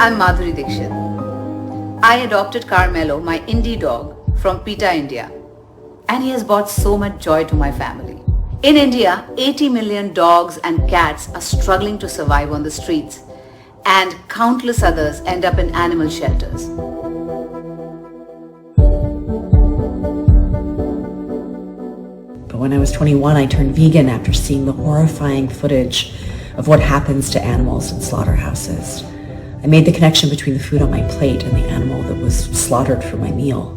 I'm Madhuri Dixit. I adopted Carmelo, my indie dog, from PETA India, and he has brought so much joy to my family. In India, 80 million dogs and cats are struggling to survive on the streets, and countless others end up in animal shelters. But when I was 21, I turned vegan after seeing the horrifying footage of what happens to animals in slaughterhouses. I made the connection between the food on my plate and the animal that was slaughtered for my meal.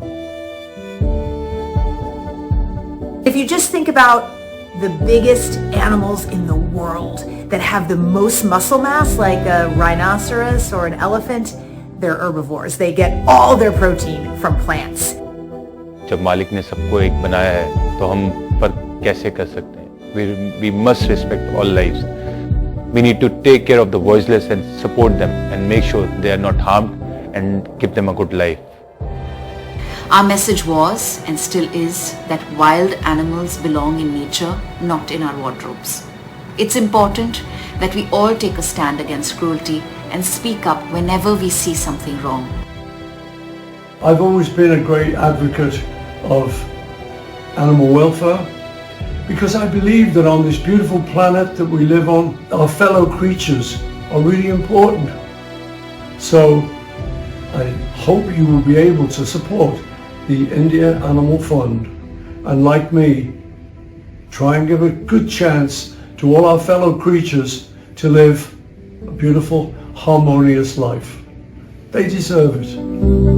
If you just think about the biggest animals in the world that have the most muscle mass, like a rhinoceros or an elephant, they're herbivores. They get all their protein from plants. जब मालिक ने सबको एक बनाया है तो हम फर्क कैसे कर सकते हैं? We must respect all lives. We need to take care of the voiceless and support them and make sure they are not harmed and give them a good life. Our message was, and still is, that wild animals belong in nature, not in our wardrobes. It's important that we all take a stand against cruelty and speak up whenever we see something wrong. I've always been a great advocate of animal welfare because I believe that on this beautiful planet that we live on, our fellow creatures are really important. So I hope you will be able to support the India Animal Fund and, like me, try and give a good chance to all our fellow creatures to live a beautiful, harmonious life. They deserve it.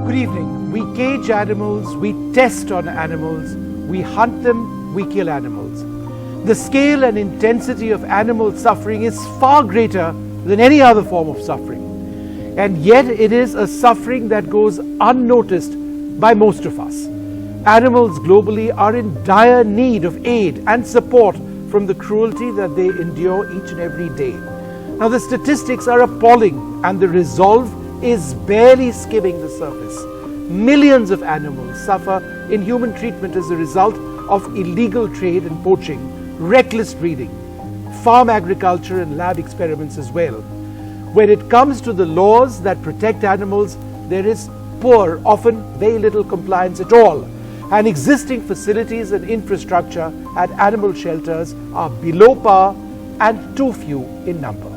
Good evening. We cage animals, we test on animals, we hunt them, we kill animals. The scale and intensity of animal suffering is far greater than any other form of suffering. And yet it is a suffering that goes unnoticed by most of us. Animals globally are in dire need of aid and support from the cruelty that they endure each and every day. Now the statistics are appalling and the resolve is barely skimming the surface. Millions of animals suffer inhuman treatment as a result of illegal trade and poaching, reckless breeding, farm agriculture and lab experiments as well. When it comes to the laws that protect animals, there is poor, often very little compliance at all. And existing facilities and infrastructure at animal shelters are below par and too few in number.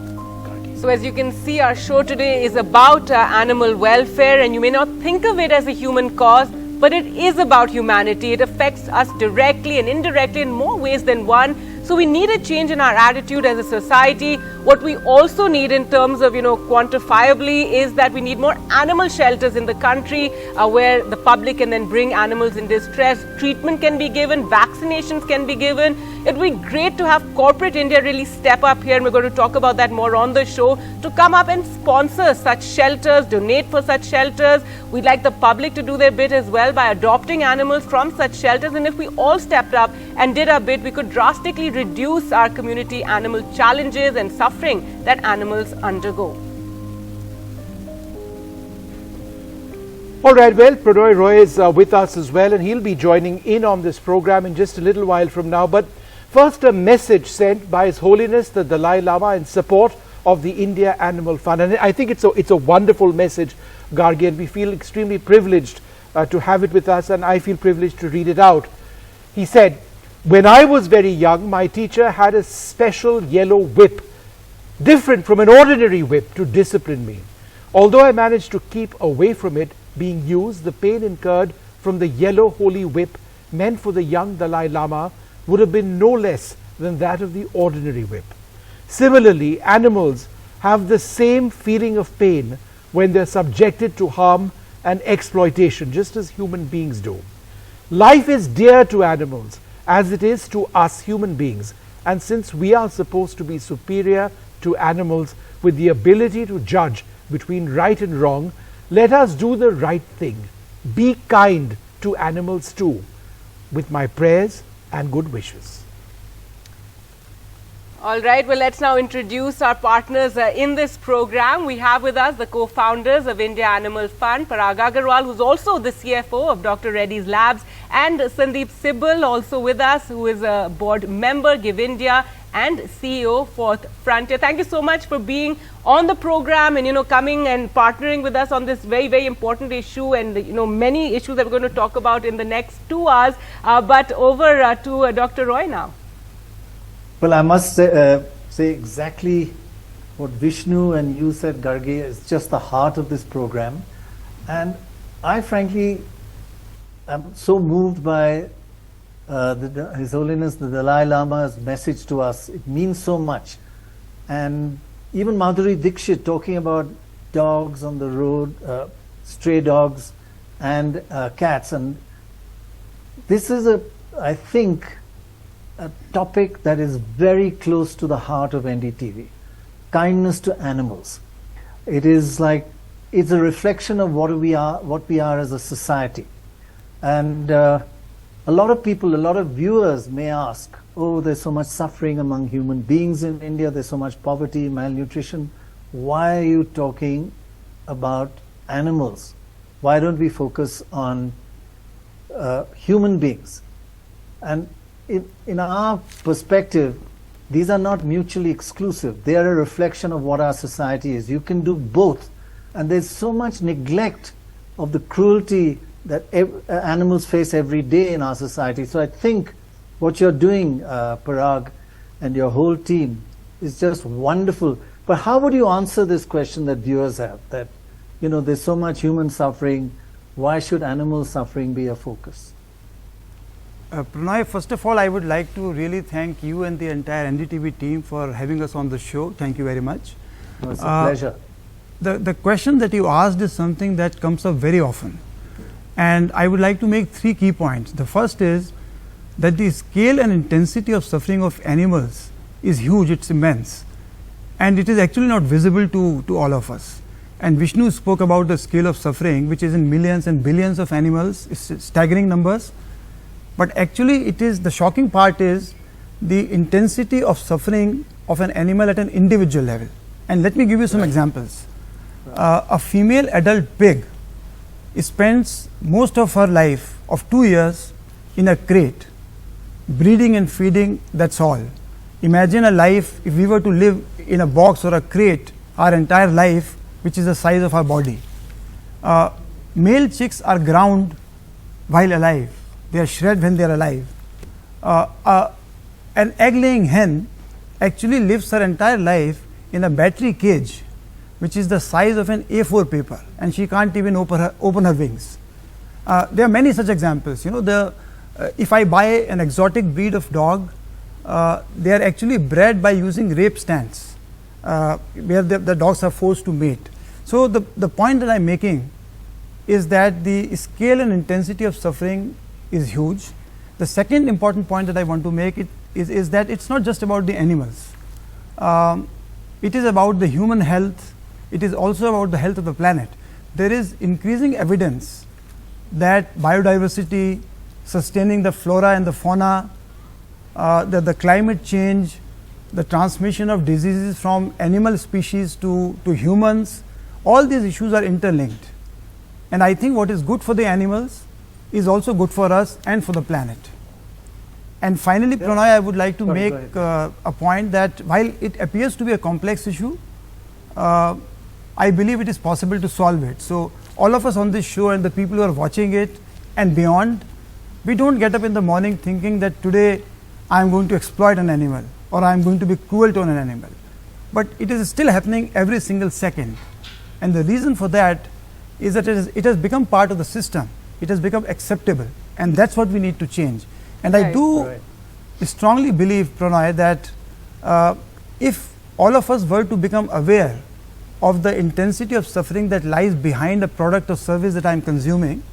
So as you can see, our show today is about animal welfare, and you may not think of it as a human cause, but it is about humanity. It affects us directly and indirectly in more ways than one. So we need a change in our attitude as a society. What we also need in terms of, quantifiably is that we need more animal shelters in the country where the public can then bring animals in distress. Treatment can be given, vaccinations can be given. It would be great to have corporate India really step up here, and we're going to talk about that more on the show, to come up and sponsor such shelters, donate for such shelters. We'd like the public to do their bit as well by adopting animals from such shelters, and if we all stepped up and did our bit, we could drastically reduce our community animal challenges and suffering that animals undergo. All right, well, Prannoy Roy is with us as well, and he'll be joining in on this program in just a little while from now. But first, a message sent by His Holiness the Dalai Lama in support of the India Animal Fund. And I think it's a wonderful message, Gargi, and we feel extremely privileged to have it with us, and I feel privileged to read it out. He said, "When I was very young, my teacher had a special yellow whip, different from an ordinary whip, to discipline me. Although I managed to keep away from it being used, the pain incurred from the yellow holy whip meant for the young Dalai Lama would have been no less than that of the ordinary whip. Similarly, animals have the same feeling of pain when they're subjected to harm and exploitation, just as human beings do. Life is dear to animals as it is to us human beings, and since we are supposed to be superior to animals with the ability to judge between right and wrong, let us do the right thing. Be kind to animals too, with my prayers and good wishes." All right, well, let's now introduce our partners in this program. We have with us the co-founders of India Animal Fund, Parag Agarwal, who's also the CFO of Dr. Reddy's Labs, and Sandeep Sibal, also with us, who is a board member, Give India, and CEO, Fourth Frontier. Thank you so much for being on the program and, coming and partnering with us on this very, very important issue and, many issues that we're going to talk about in the next 2 hours. But over to Dr. Roy now. Well, I must say exactly what Vishnu and you said, Gargi, is just the heart of this program. And I frankly am so moved by His Holiness the Dalai Lama's message to us. It means so much. And even Madhuri Dixit talking about dogs on the road, stray dogs and cats. And this is I think, a topic that is very close to the heart of NDTV. Kindness to animals. It is it's a reflection of what we are as a society. And a lot of people, a lot of viewers may ask, oh, there's so much suffering among human beings in India, there's so much poverty, malnutrition. Why are you talking about animals? Why don't we focus on human beings? And in our perspective, these are not mutually exclusive. They are a reflection of what our society is. You can do both. And there's so much neglect of the cruelty that animals face every day in our society. So I think what you're doing, Parag, and your whole team is just wonderful. But how would you answer this question that viewers have? That, there's so much human suffering. Why should animal suffering be a focus? Pranay, first of all, I would like to really thank you and the entire NDTV team for having us on the show. Thank you very much. It's a pleasure. The question that you asked is something that comes up very often. And I would like to make 3 key points. The first is that the scale and intensity of suffering of animals is huge, it's immense. And it is actually not visible to all of us. And Vishnu spoke about the scale of suffering, which is in millions and billions of animals, it's staggering numbers. But actually the shocking part is the intensity of suffering of an animal at an individual level. And let me give you some examples. A female adult pig spends most of her life of 2 years in a crate, breeding and feeding, that's all. Imagine a life, if we were to live in a box or a crate our entire life, which is the size of our body. Male chicks are ground while alive. They are shred when they are alive. An egg-laying hen actually lives her entire life in a battery cage, which is the size of an A4 paper, and she can't even open her wings. There are many such examples. If I buy an exotic breed of dog, they are actually bred by using rape stands, where the dogs are forced to mate. So the point that I'm making is that the scale and intensity of suffering is huge. The second important point that I want to make is that it's not just about the animals. It is about the human health. It is also about the health of the planet. There is increasing evidence that biodiversity, sustaining the flora and the fauna, the climate change, the transmission of diseases from animal species to humans, all these issues are interlinked. And I think what is good for the animals is also good for us and for the planet. And finally, Pranay, I would like to make a point that while it appears to be a complex issue, I believe it is possible to solve it. So all of us on this show and the people who are watching it and beyond, we don't get up in the morning thinking that today I am going to exploit an animal or I am going to be cruel to an animal. But it is still happening every single second. And the reason for that is that it has become part of the system. It has become acceptable, and that's what we need to change. And I do strongly believe, Pranay, that if all of us were to become aware of the intensity of suffering that lies behind a product or service that I am consuming,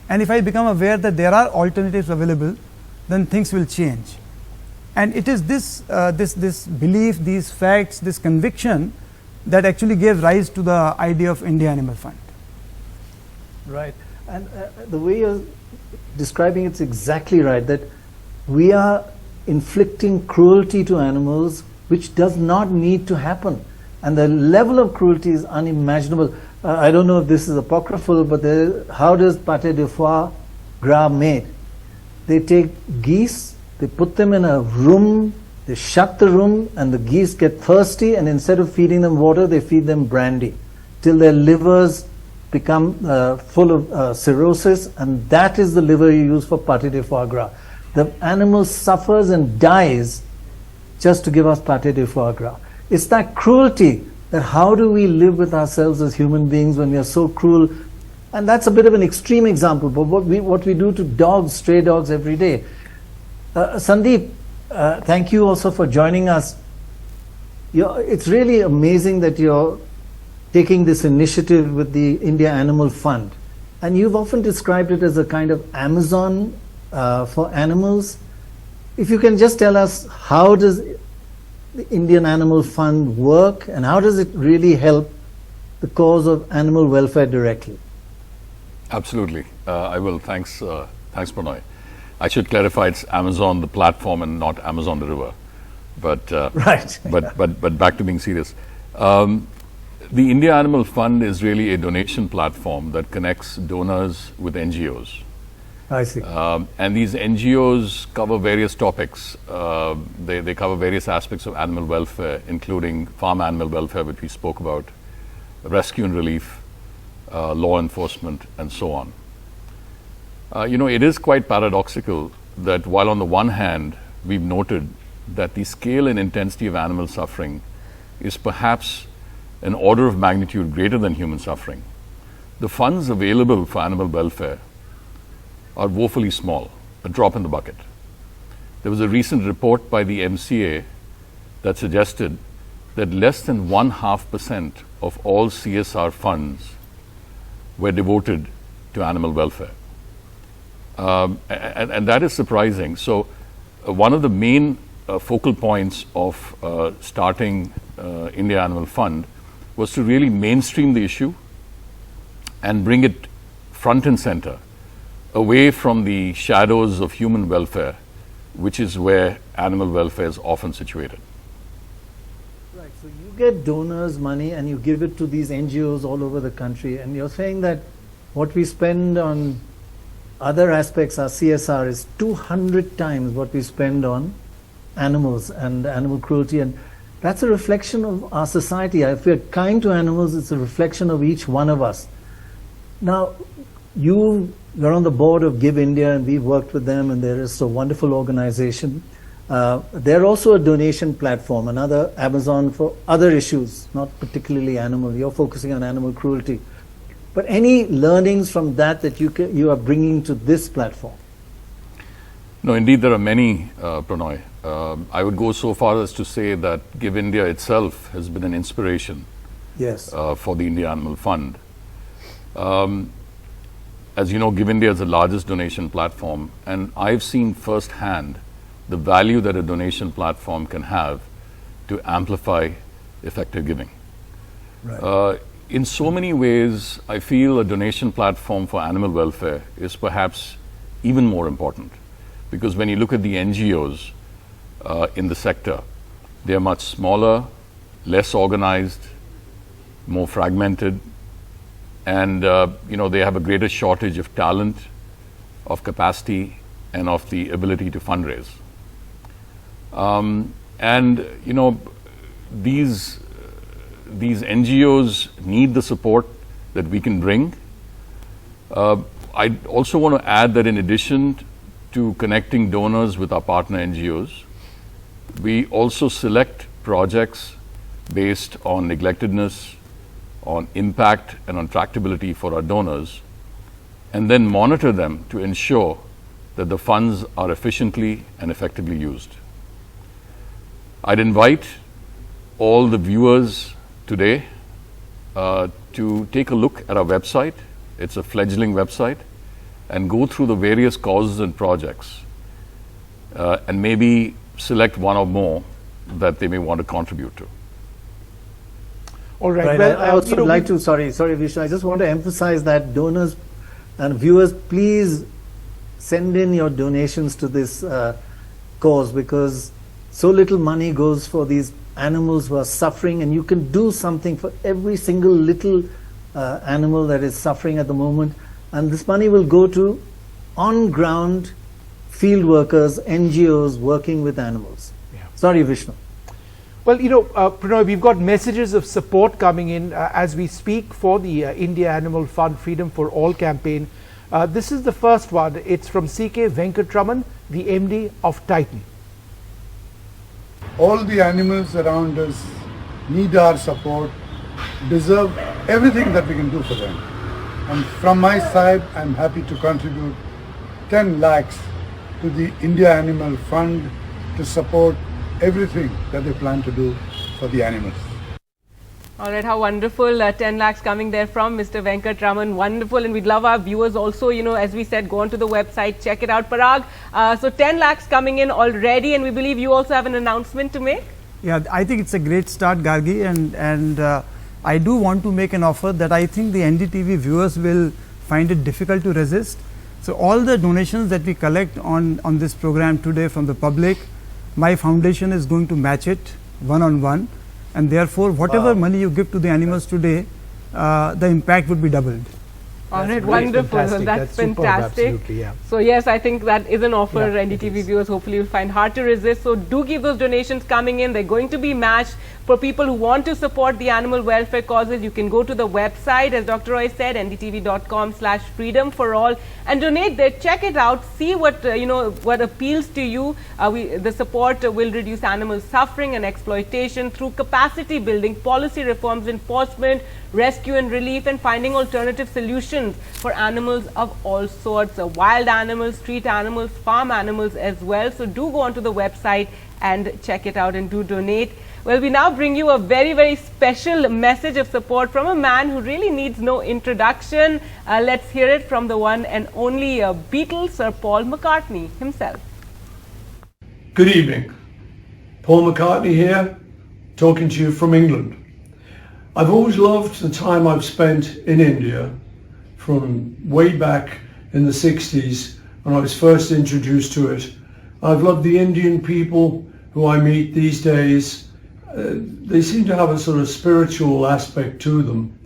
and if I become aware that there are alternatives available, then things will change. And it is this belief, these facts, this conviction that actually gave rise to the idea of India Animal Fund. Right. And the way you're describing it's exactly right, that we are inflicting cruelty to animals which does not need to happen. And the level of cruelty is unimaginable. I don't know if this is apocryphal, but how does pâté de foie gras made? They take geese, they put them in a room, they shut the room, and the geese get thirsty, and instead of feeding them water, they feed them brandy till their livers become full of cirrhosis, and that is the liver you use for pâté de foie gras. The animal suffers and dies just to give us pâté de foie gras. It's that cruelty that how do we live with ourselves as human beings when we are so cruel? And that's a bit of an extreme example, but what we do to dogs, stray dogs every day. Sandeep, thank you also for joining us. It's really amazing that you're taking this initiative with the India Animal Fund. And you've often described it as a kind of Amazon for animals. If you can just tell us, how does the Indian Animal Fund work, and how does it really help the cause of animal welfare directly? Absolutely. I will. Thanks, Pranay. I should clarify, it's Amazon the platform and not Amazon the river. But right. but back to being serious. The India Animal Fund is really a donation platform that connects donors with NGOs. I see. And these NGOs cover various topics. They cover various aspects of animal welfare, including farm animal welfare, which we spoke about, rescue and relief, law enforcement, and so on. It is quite paradoxical that while on the one hand, we've noted that the scale and intensity of animal suffering is perhaps an order of magnitude greater than human suffering, the funds available for animal welfare are woefully small, a drop in the bucket. There was a recent report by the MCA that suggested that less than 0.5% of all CSR funds were devoted to animal welfare. And that is surprising. So one of the main focal points of starting India Animal Fund was to really mainstream the issue and bring it front and center, away from the shadows of human welfare, which is where animal welfare is often situated. Right, so you get donors' money and you give it to these NGOs all over the country, and you're saying that what we spend on other aspects, our CSR, is 200 times what we spend on animals and animal cruelty, and that's a reflection of our society. If we're kind to animals, it's a reflection of each one of us. Now, you're on the board of Give India, and we've worked with them, and there is a wonderful organization. They're also a donation platform, another Amazon for other issues, not particularly animal. You're focusing on animal cruelty. But any learnings from that you are bringing to this platform? No, indeed, there are many, Pranay. I would go so far as to say that Give India itself has been an inspiration for the India Animal Fund. As you know, Give India is the largest donation platform, and I've seen firsthand the value that a donation platform can have to amplify effective giving. Right. In so many ways, I feel a donation platform for animal welfare is perhaps even more important, because when you look at the NGOs in the sector, they are much smaller, less organized, more fragmented, and they have a greater shortage of talent, of capacity, and of the ability to fundraise. These NGOs need the support that we can bring. I also want to add that in addition to connecting donors with our partner NGOs, we also select projects based on neglectedness, on impact, and on tractability for our donors, and then monitor them to ensure that the funds are efficiently and effectively used. I'd invite all the viewers today to take a look at our website. It's a fledgling website, and go through the various causes and projects, and maybe select one or more that they may want to contribute to. All right. Right. Well, I also would like to, sorry, Vishnu, I just want to emphasize that donors and viewers, please send in your donations to this cause, because so little money goes for these animals who are suffering, and you can do something for every single little animal that is suffering at the moment, and this money will go to on-ground field workers, NGOs working with animals. Sorry, Vishnu. Well, you know, Pranoy, we've got messages of support coming in as we speak for the India Animal Fund Freedom for All campaign. This is the first one. It's from C.K. Venkatraman, the MD of Titan. All the animals around us need our support, deserve everything that we can do for them. And from my side, I'm happy to contribute 10 lakhs to the India Animal Fund to support everything that they plan to do for the animals. All right, how wonderful. 10 lakhs coming there from Mr. Venkatraman. Wonderful. And we'd love our viewers also, you know, as we said, go onto the website, check it out. Parag, so 10 lakhs coming in already, and we believe you also have an announcement to make. Yeah, I think it's a great start, Gargi, and I do want to make an offer that I think the NDTV viewers will find it difficult to resist. So all the donations that we collect on this program today from the public, my foundation is going to match it one-on-one. And therefore, whatever money you give to the animals today, the impact would be doubled. All right, wonderful. Fantastic. That's superb, fantastic. absolutely, yeah. So yes, I think that is an offer Yeah, NDTV viewers hopefully will find hard to resist. So do keep those donations coming in. They're going to be matched. For people who want to support the animal welfare causes, you can go to the website, as Dr. Roy said, ndtv.com/freedom for all, and donate there. Check it out. See what what appeals to you. The support will reduce animal suffering and exploitation through capacity building, policy reforms, enforcement, rescue and relief, and finding alternative solutions for animals of all sorts, wild animals, street animals, farm animals as well. So do go onto the website and check it out and do donate. Well, we now bring you a very, very special message of support from a man who really needs no introduction. Let's hear it from the one and only Beatle, Sir Paul McCartney himself. Good evening. Paul McCartney here, talking to you from England. I've always loved the time I've spent in India, from way back in the 60s when I was first introduced to it. I've loved the Indian people who I meet these days. They seem to have a sort of spiritual aspect to them.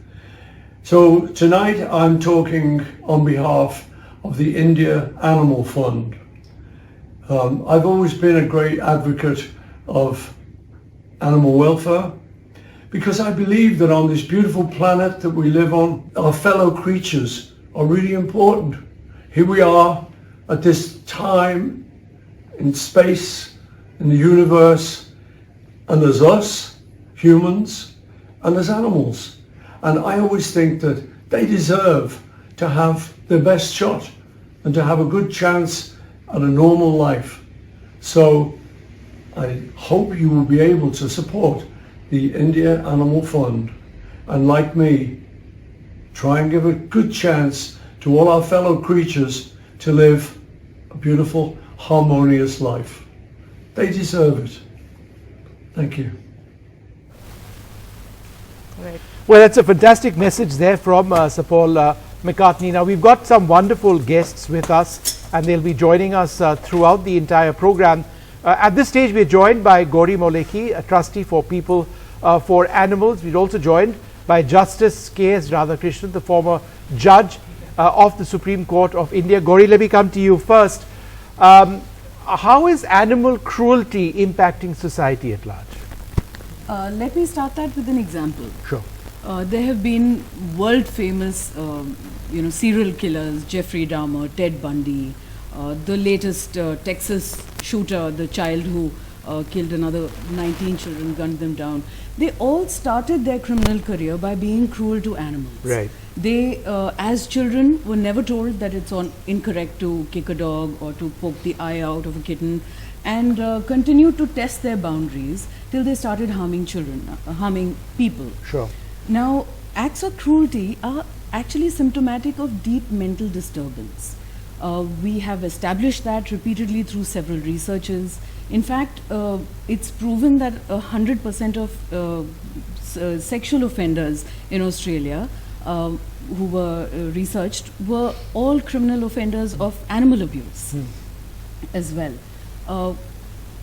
So tonight I'm talking on behalf of the India Animal Fund. I've always been a great advocate of animal welfare, because I believe that on this beautiful planet that we live on, our fellow creatures are really important. Here we are at this time in space, in the universe, and there's us, humans, and there's animals. And I always think that they deserve to have their best shot and to have a good chance at a normal life. So I hope you will be able to support the India Animal Fund, and like me, try and give a good chance to all our fellow creatures to live a beautiful, harmonious life. They deserve it. Thank you. Right. Well, that's a fantastic message there from Sir Paul McCartney. Now, we've got some wonderful guests with us, and they'll be joining us throughout the entire program. At this stage, we're joined by Gauri Moleki, a trustee for People for Animals. We're also joined by Justice K.S. Radhakrishnan, the former judge of the Supreme Court of India. Gauri, let me come to you first. How is animal cruelty impacting society at large? Let me start that with an example. Sure. There have been world famous, serial killers, Jeffrey Dahmer, Ted Bundy, the latest Texas shooter, the child who killed another 19 children, gunned them down. They all started their criminal career by being cruel to animals. Right. They, as children, were never told that it's incorrect to kick a dog or to poke the eye out of a kitten, and continued to test their boundaries till they started harming children, harming people. Sure. Now, acts of cruelty are actually symptomatic of deep mental disturbance. We have established that repeatedly through several researches. In fact, it's proven that 100% of sexual offenders in Australia who were researched were all criminal offenders of animal abuse as well.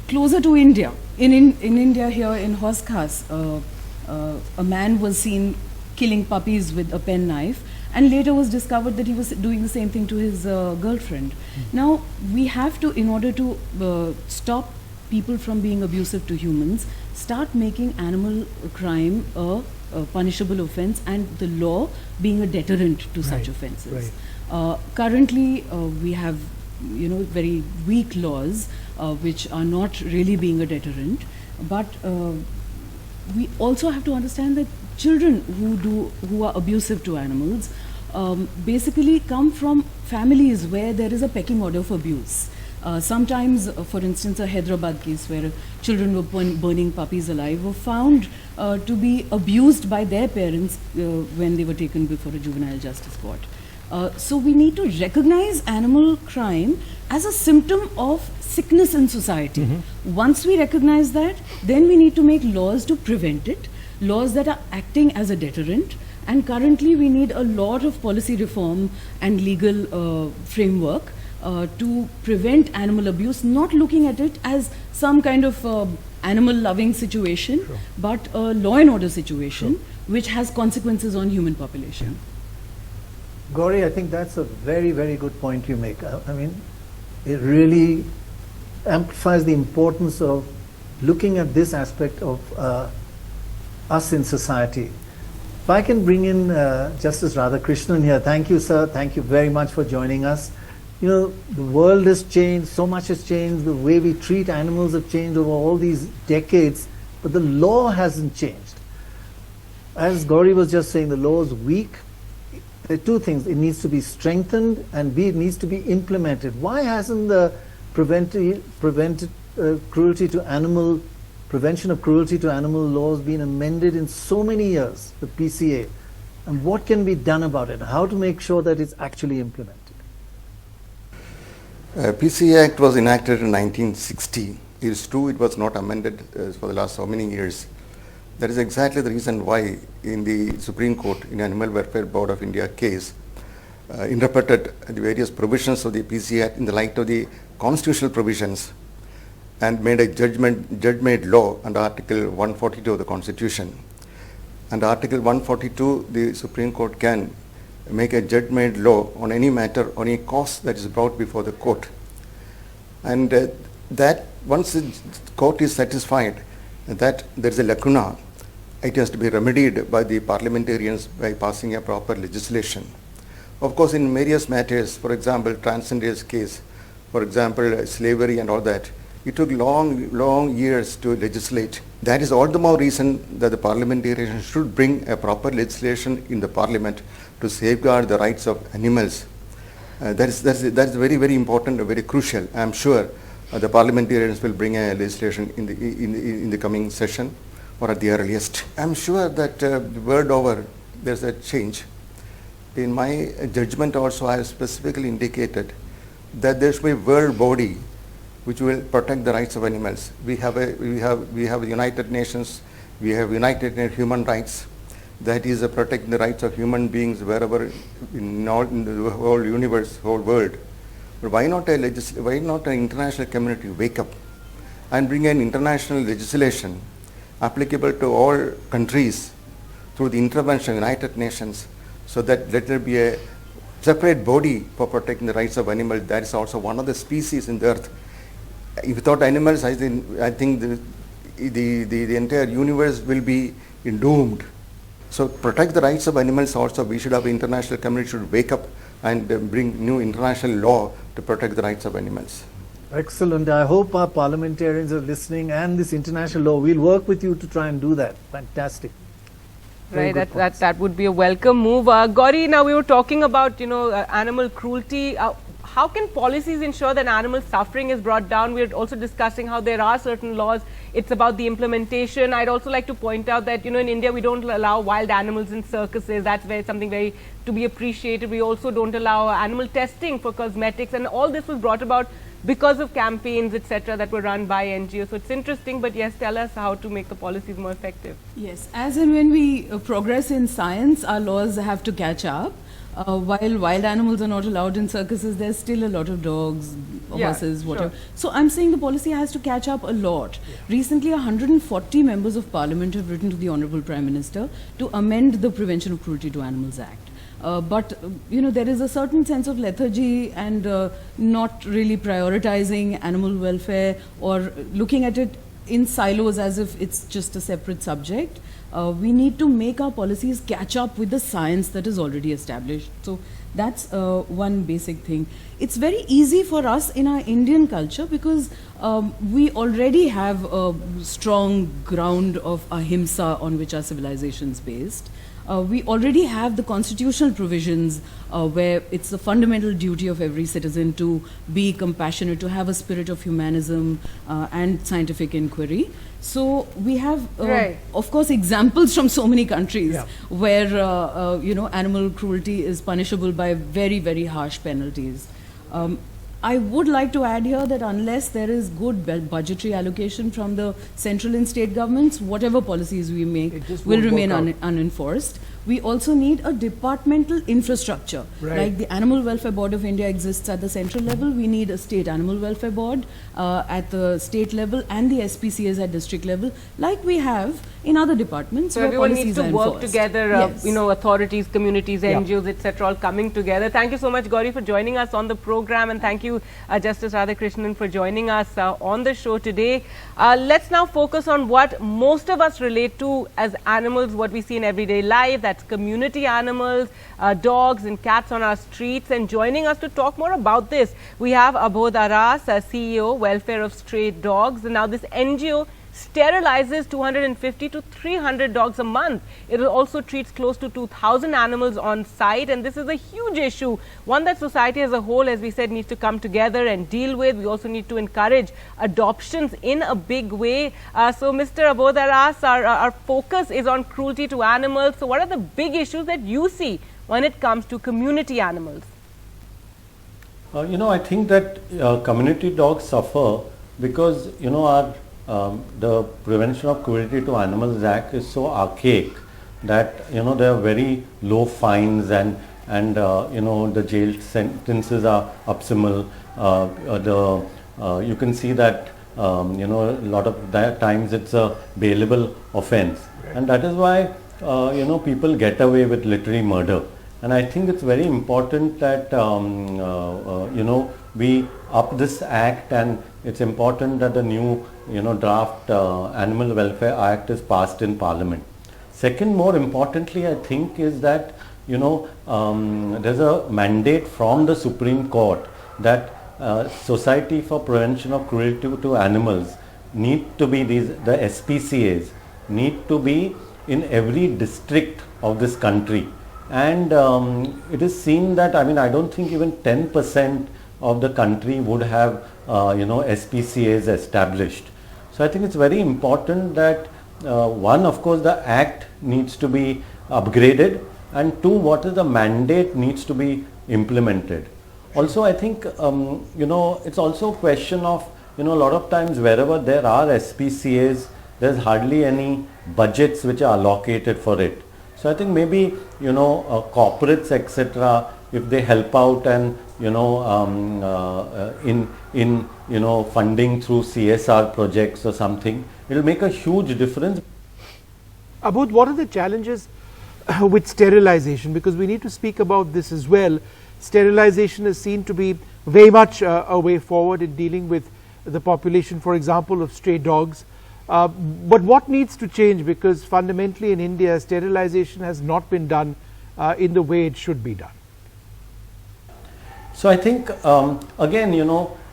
closer to India. In India here in Hoskas, a man was seen killing puppies with a pen knife, and later was discovered that he was doing the same thing to his girlfriend. Now, we have to, in order to stop people from being abusive to humans, start making animal crime a punishable offense, and the law being a deterrent to such offenses. Currently, we have very weak laws which are not really being a deterrent, but we also have to understand that children who are abusive to animals basically come from families where there is a pecking order of abuse. Sometimes, for instance, a Hyderabad case where children were burning puppies alive were found to be abused by their parents when they were taken before a juvenile justice court. So we need to recognize animal crime as a symptom of sickness in society. Once we recognize that, then we need to make laws to prevent it, laws that are acting as a deterrent. And currently we need a lot of policy reform and legal framework to prevent animal abuse, not looking at it as some kind of animal loving situation, but a law and order situation which has consequences on human population. Gauri, I think that's a very, very good point you make. I mean, it really amplifies the importance of looking at this aspect of us in society. If I can bring in Justice Radhakrishnan here. Thank you, sir. Thank you very much for joining us. You know, the world has changed, so much has changed, the way we treat animals have changed over all these decades, but the law hasn't changed. As Gauri was just saying, the law is weak. There are two things. It needs to be strengthened, and B, it needs to be implemented. Why hasn't the prevention of cruelty to animal laws been amended in so many years, the PCA? And what can be done about it? How to make sure that it's actually implemented? PCA Act was enacted in 1960. It is true it was not amended for the last so many years. That is exactly the reason why in the Supreme Court, in Animal Welfare Board of India case, interpreted the various provisions of the PCA Act in the light of the constitutional provisions and made a judgment law under Article 142 of the Constitution. Under Article 142, the Supreme Court can make a judgment law on any matter, on any cause that is brought before the court. And that once the court is satisfied that there is a lacuna, it has to be remedied by the parliamentarians by passing a proper legislation. Of course, in various matters, for example, transgender's case, for example, slavery and all that, it took long years to legislate. That is all the more reason that the parliamentarians should bring a proper legislation in the parliament to safeguard the rights of animals. That's very, very important, very crucial. I am sure the parliamentarians will bring a legislation in the coming session or at the earliest. I am sure that the world over there's a change. In my judgment also, I have specifically indicated that there should be a world body which will protect the rights of animals. We have the United Nations, we have United Nations Human Rights, that is protecting the rights of human beings wherever in the whole universe, whole world. But why not an international community wake up and bring an international legislation applicable to all countries through the intervention of the United Nations, so that let there be a separate body for protecting the rights of animals. That is also one of the species in the earth. Without animals, I think the entire universe will be doomed. So protect the rights of animals also. We should have international community should wake up and bring new international law to protect the rights of animals. Excellent. I hope our parliamentarians are listening, and this international law, we'll work with you to try and do that. Fantastic. Right, that would be a welcome move. Gauri, now we were talking about animal cruelty. How can policies ensure that animal suffering is brought down? We're also discussing how there are certain laws. It's about the implementation. I'd also like to point out that in India we don't allow wild animals in circuses. That's something very to be appreciated. We also don't allow animal testing for cosmetics, and all this was brought about because of campaigns, etc., that were run by NGOs. So it's interesting, but yes, tell us how to make the policies more effective. Yes, as and when we progress in science, our laws have to catch up. While wild animals are not allowed in circuses, there's still a lot of dogs, horses, whatever. Sure. So I'm saying the policy has to catch up a lot. Recently, 140 members of parliament have written to the Honorable Prime Minister to amend the Prevention of Cruelty to Animals Act. But there is a certain sense of lethargy and not really prioritizing animal welfare or looking at it in silos as if it's just a separate subject. We need to make our policies catch up with the science that is already established. So that's one basic thing. It's very easy for us in our Indian culture because we already have a strong ground of ahimsa on which our civilization is based. We already have the constitutional provisions where it's the fundamental duty of every citizen to be compassionate, to have a spirit of humanism and scientific inquiry. So we have, of course, examples from so many countries where animal cruelty is punishable by very, very harsh penalties. I would like to add here that unless there is good budgetary allocation from the central and state governments, whatever policies we make will remain unenforced. We also need a departmental infrastructure. Like the Animal Welfare Board of India exists at the central level, we need a state animal welfare board at the state level and the SPCAs at district level, like we have in other departments. So where everyone policies needs to are work enforced. together, Yes. authorities, communities, NGOs, etc., all coming together. Thank you so much, Gauri, for joining us on the program, and thank you, Justice Radhakrishnan, for joining us on the show today. Let's now focus on what most of us relate to as animals, what we see in everyday life. That's community animals, dogs and cats on our streets. And joining us to talk more about this, we have Abodh Aras, CEO, Welfare of Stray Dogs. And now this NGO sterilizes 250 to 300 dogs a month. It also treats close to 2,000 animals on site, and this is a huge issue, one that society as a whole, as we said, needs to come together and deal with. We also need to encourage adoptions in a big way. So Mr. Abodh Aras, our focus is on cruelty to animals. So what are the big issues that you see when it comes to community animals? I think that community dogs suffer because, the Prevention of Cruelty to Animals Act is so archaic that, there are very low fines and the jail sentences are optimal. You can see that, a lot of times it's a bailable offense. And that is why, people get away with literary murder. And I think it's very important that, we up this act, and it's important that the new draft Animal Welfare Act is passed in Parliament. Second, more importantly, I think is that there's a mandate from the Supreme Court that Society for Prevention of Cruelty to Animals need to be the SPCAs need to be in every district of this country. And it is seen that, I don't think even 10% of the country would have SPCAs established. So I think it's very important that one, of course, the act needs to be upgraded, and two, what is the mandate needs to be implemented. Also, I think it's also a question of a lot of times wherever there are SPCAs, there's hardly any budgets which are allocated for it. So I think maybe corporates, etc., if they help out and in funding through CSR projects or something, it will make a huge difference. Abodh, what are the challenges with sterilization? Because we need to speak about this as well. Sterilization is seen to be very much a way forward in dealing with the population, for example, of stray dogs. But what needs to change? Because fundamentally in India, sterilization has not been done in the way it should be done. So I think, again,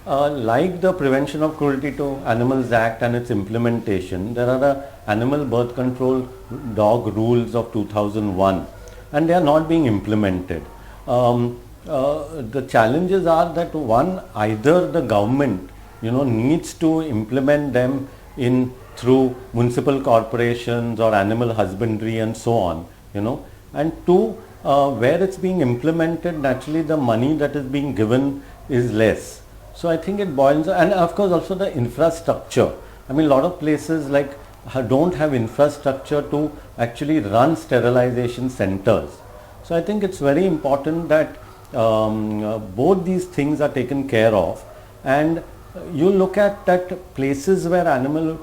like the Prevention of Cruelty to Animals Act and its implementation, there are the Animal Birth Control Dog Rules of 2001, and they are not being implemented. The challenges are that, one, either the government, needs to implement them through municipal corporations or animal husbandry and so on, and two, where it's being implemented, naturally the money that is being given is less. So I think it boils, and of course also the infrastructure. A lot of places don't have infrastructure to actually run sterilization centers. So So I think it's very important that both these things are taken care of, and you look at that places where animal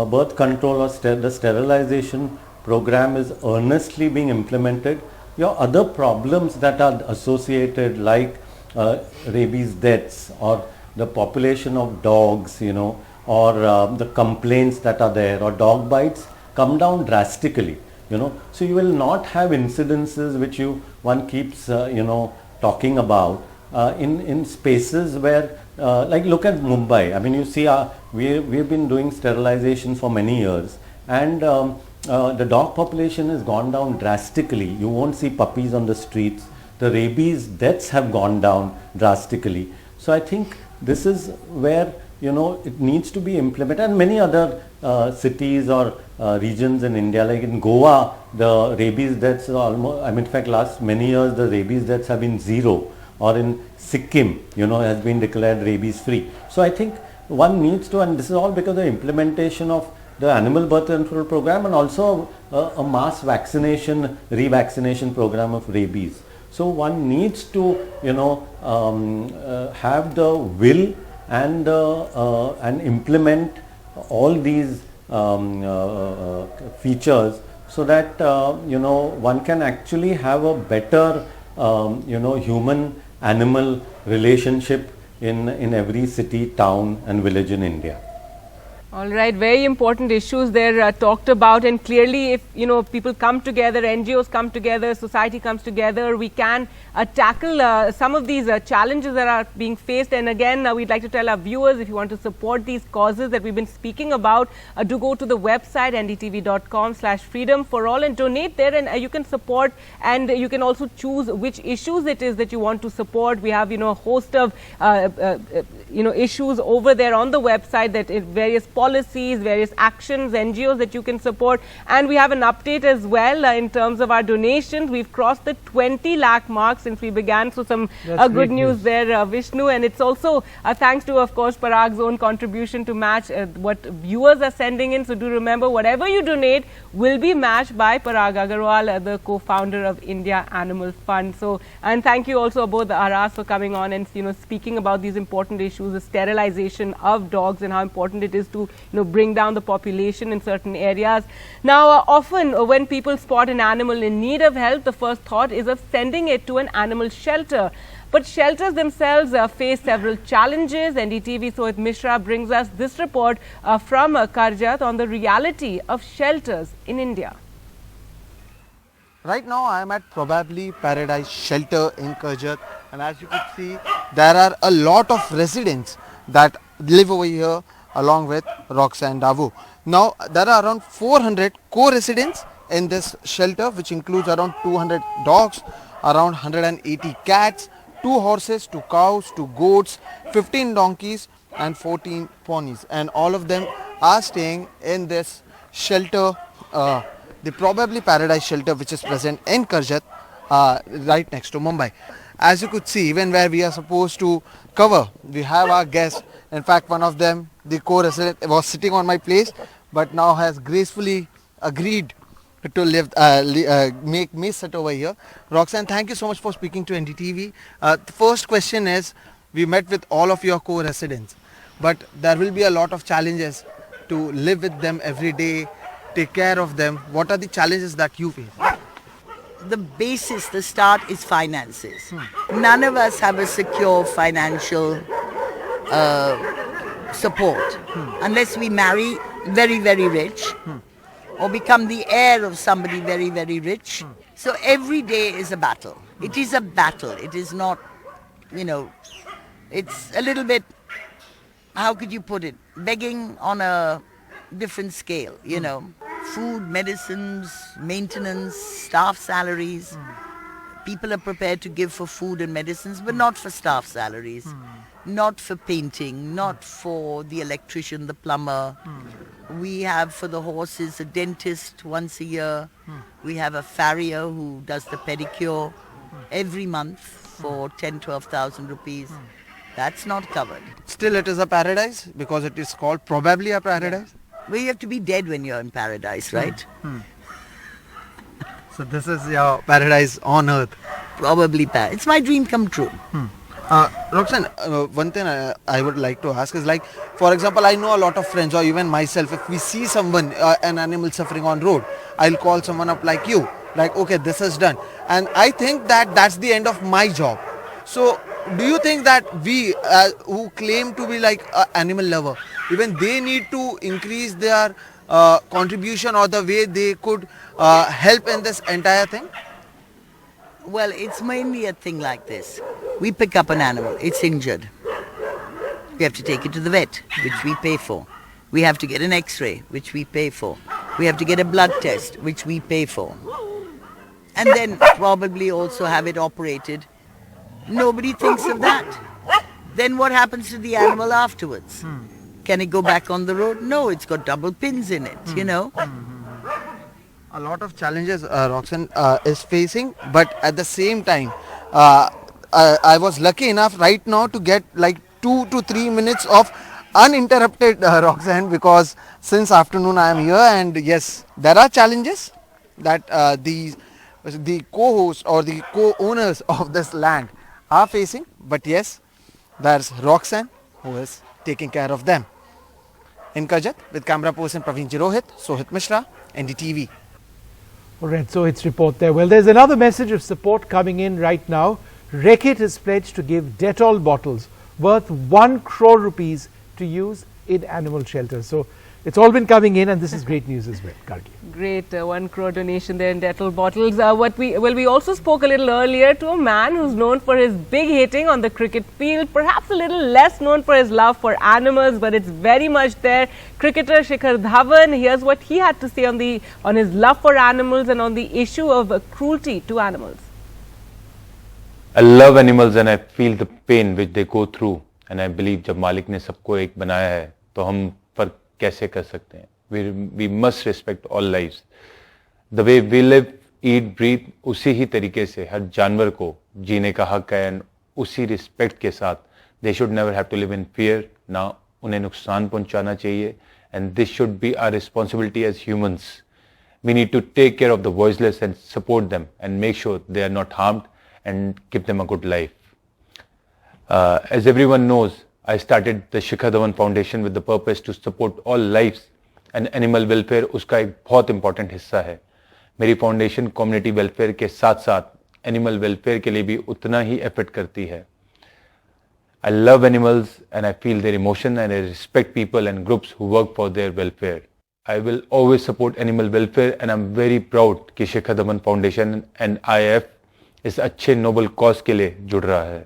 birth control or the sterilization program is earnestly being implemented, your other problems that are associated like rabies deaths or the population of dogs, or the complaints that are there, or dog bites come down drastically, So you will not have incidences which one keeps, talking about in spaces where, like look at Mumbai. I mean, you see, we've been doing sterilization for many years, and the dog population has gone down drastically. You won't see puppies on the streets. The rabies deaths have gone down drastically. So I think this is where it needs to be implemented, and many other cities or regions in India, like in Goa, the rabies deaths are almost, in fact last many years the rabies deaths have been zero, or in Sikkim, has been declared rabies free. So I think one needs to, and this is all because of the implementation of the animal birth control program, and also a mass vaccination, revaccination program of rabies. So one needs to, have the will and implement all these features, so that one can actually have a better human animal relationship in every city, town and village in India. All right, very important issues there talked about, and clearly if people come together, NGOs come together, society comes together, we can tackle some of these challenges that are being faced. And again, we'd like to tell our viewers, if you want to support these causes that we've been speaking about, do go to the website ndtv.com/freedom for all and donate there, and you can support, and you can also choose which issues it is that you want to support. We have a host of issues over there on the website, that various policies, various actions, NGOs that you can support. And we have an update as well in terms of our donations. We've crossed the 20 lakh mark since we began, so some good news there, Vishnu. And it's also thanks to, of course, Parag's own contribution to match what viewers are sending in. So do remember, whatever you donate will be matched by Parag Agarwal, the co-founder of India Animal Fund. So, and thank you also both Aras for coming on and speaking about these important issues, the sterilization of dogs and how important it is to bring down the population in certain areas. Now, often when people spot an animal in need of help, the first thought is of sending it to an animal shelter. But shelters themselves face several challenges. NDTV Sohit Mishra brings us this report from Karjat on the reality of shelters in India. Right now I am at Probably Paradise Shelter in Karjat, and as you could see, there are a lot of residents that live over here along with Roxanne Davu. Now there are around 400 co-residents in this shelter, which includes around 200 dogs, around 180 cats, 2 horses, 2 cows, 2 goats, 15 donkeys and 14 ponies, and all of them are staying in this shelter, the Probably Paradise Shelter, which is present in Karjat, right next to Mumbai. As you could see, even where we are supposed to cover, we have our guests. In fact, one of them, the co-resident, was sitting on my place, but now has gracefully agreed to make me sit over here. Roxanne, thank you so much for speaking to NDTV. The first question is, we met with all of your co-residents, but there will be a lot of challenges to live with them every day, take care of them. What are the challenges that you face? The basis, the start is finances. None of us have a secure financial support unless we marry very, very rich or become the heir of somebody very, very rich. So every day is a battle. It is a battle. It is not, it's a little bit, how could you put it, begging on a different scale, food, medicines, maintenance, staff salaries. People are prepared to give for food and medicines, but not for staff salaries, not for painting, not for the electrician, the plumber. We have for the horses a dentist once a year. We have a farrier who does the pedicure every month for 10,000-12,000 rupees. That's not covered. Still it is a paradise because it is called Probably a Paradise? Well, you have to be dead when you're in paradise, right? So this is your paradise on earth. Probably, it's my dream come true. Roxanne, one thing I would like to ask is, like, for example, I know a lot of friends or even myself, if we see someone, an animal suffering on road, I'll call someone up like you, like, okay, this is done. And I think that that's the end of my job. So do you think that we who claim to be like an animal lover, even they need to increase their contribution or the way they could help in this entire thing? Well, it's mainly a thing like this. We pick up an animal, it's injured. We have to take it to the vet, which we pay for. We have to get an x-ray, which we pay for. We have to get a blood test, which we pay for. And then probably also have it operated. Nobody thinks of that. Then what happens to the animal afterwards? Can it go back on the road? No, it's got double pins in it, you know. A lot of challenges Roxanne is facing, but at the same time, I was lucky enough right now to get like 2 to 3 minutes of uninterrupted Roxanne, because since afternoon I am here, and yes, there are challenges that the co-hosts or the co-owners of this land are facing, but yes, there's Roxanne who is taking care of them. In Kajat, with camera person Praveen Jirohit, Sohit Mishra, NDTV. All right, so it's report there. Well, there's another message of support coming in right now. Reckitt has pledged to give Dettol bottles worth 1 crore rupees to use in animal shelters. So it's all been coming in, and this is great news as well. Gargi. Great, 1 crore donation there in Dettol bottles. We also spoke a little earlier to a man who's known for his big hitting on the cricket field, perhaps a little less known for his love for animals, but it's very much there. Cricketer Shikhar Dhawan, here's what he had to say on his love for animals and on the issue of cruelty to animals. I love animals and I feel the pain which they go through, and I believe जब मालिक ने सबको एक बनाया है तो हम फर्क कैसे कर सकते हैं? We must respect all lives. The way we live, eat, breathe, उसी ही तरीके से हर जानवर को जीने का हक है, and उसी रिस्पेक्ट के साथ they should never have to live in fear, ना उन्हें नुकसान पहुंचाना चाहिए, and this should be our responsibility as humans. We need to take care of the voiceless and support them and make sure they are not harmed and give them a good life. As everyone knows, I started the Shikhar Dhawan Foundation with the purpose to support all lives, and animal welfare उसका एक बहुत important हिस्सा है. मेरी foundation community welfare के साथ साथ animal welfare के लिए भी उतना ही एफर्ट करती है. I love animals and I feel their emotion, and I respect people and groups who work for their welfare. I will always support animal welfare, and I'm very proud कि Shikhar Dhawan foundation and IF इस अच्छे noble cause के लिए जुड़ रहा है.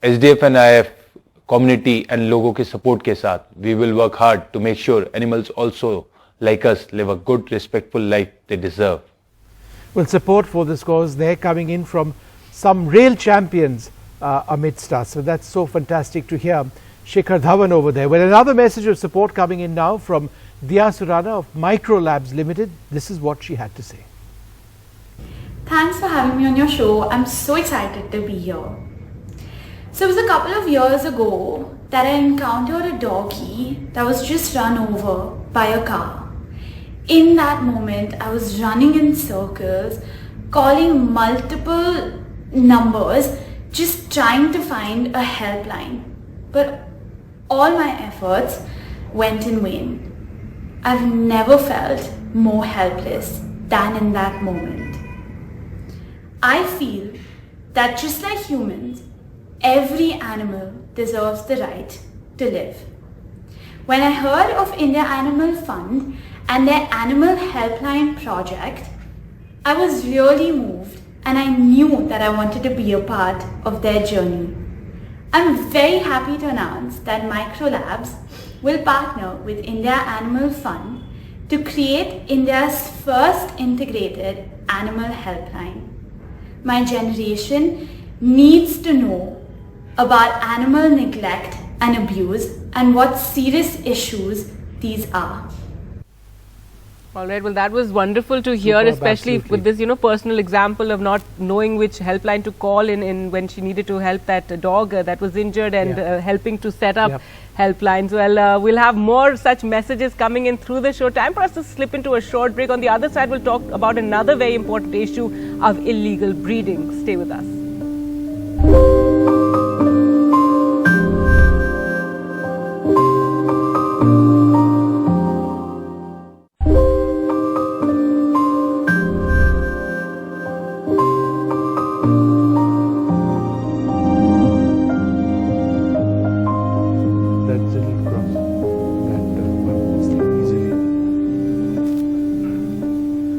SDF and IF community and लोगों के support के साथ we will work hard to make sure animals also like us live a good, respectful life they deserve. Well, support for this cause, they're coming in from some real champions amidst us. So that's so fantastic to hear. Shikhar Dhawan over there. Well, another message of support coming in now from Diya Surana of Micro Labs Limited. This is what she had to say. Thanks for having me on your show. I'm so excited to be here. So it was a couple of years ago that I encountered a doggy that was just run over by a car. In that moment, I was running in circles, calling multiple numbers, just trying to find a helpline. But all my efforts went in vain. I've never felt more helpless than in that moment. I feel that just like humans, every animal deserves the right to live. When I heard of India Animal Fund and their Animal Helpline project, I was really moved, and I knew that I wanted to be a part of their journey. I'm very happy to announce that Micro Labs will partner with India Animal Fund to create India's first integrated animal helpline. My generation needs to know about animal neglect and abuse and what serious issues these are. All right. Well, that was wonderful to hear, Superb, especially absolutely. with this, personal example of not knowing which helpline to call in when she needed to help that dog that was injured and helping to set up helplines. Well, we'll have more such messages coming in through the show. Time for us to slip into a short break. On the other side, we'll talk about another very important issue of illegal breeding. Stay with us.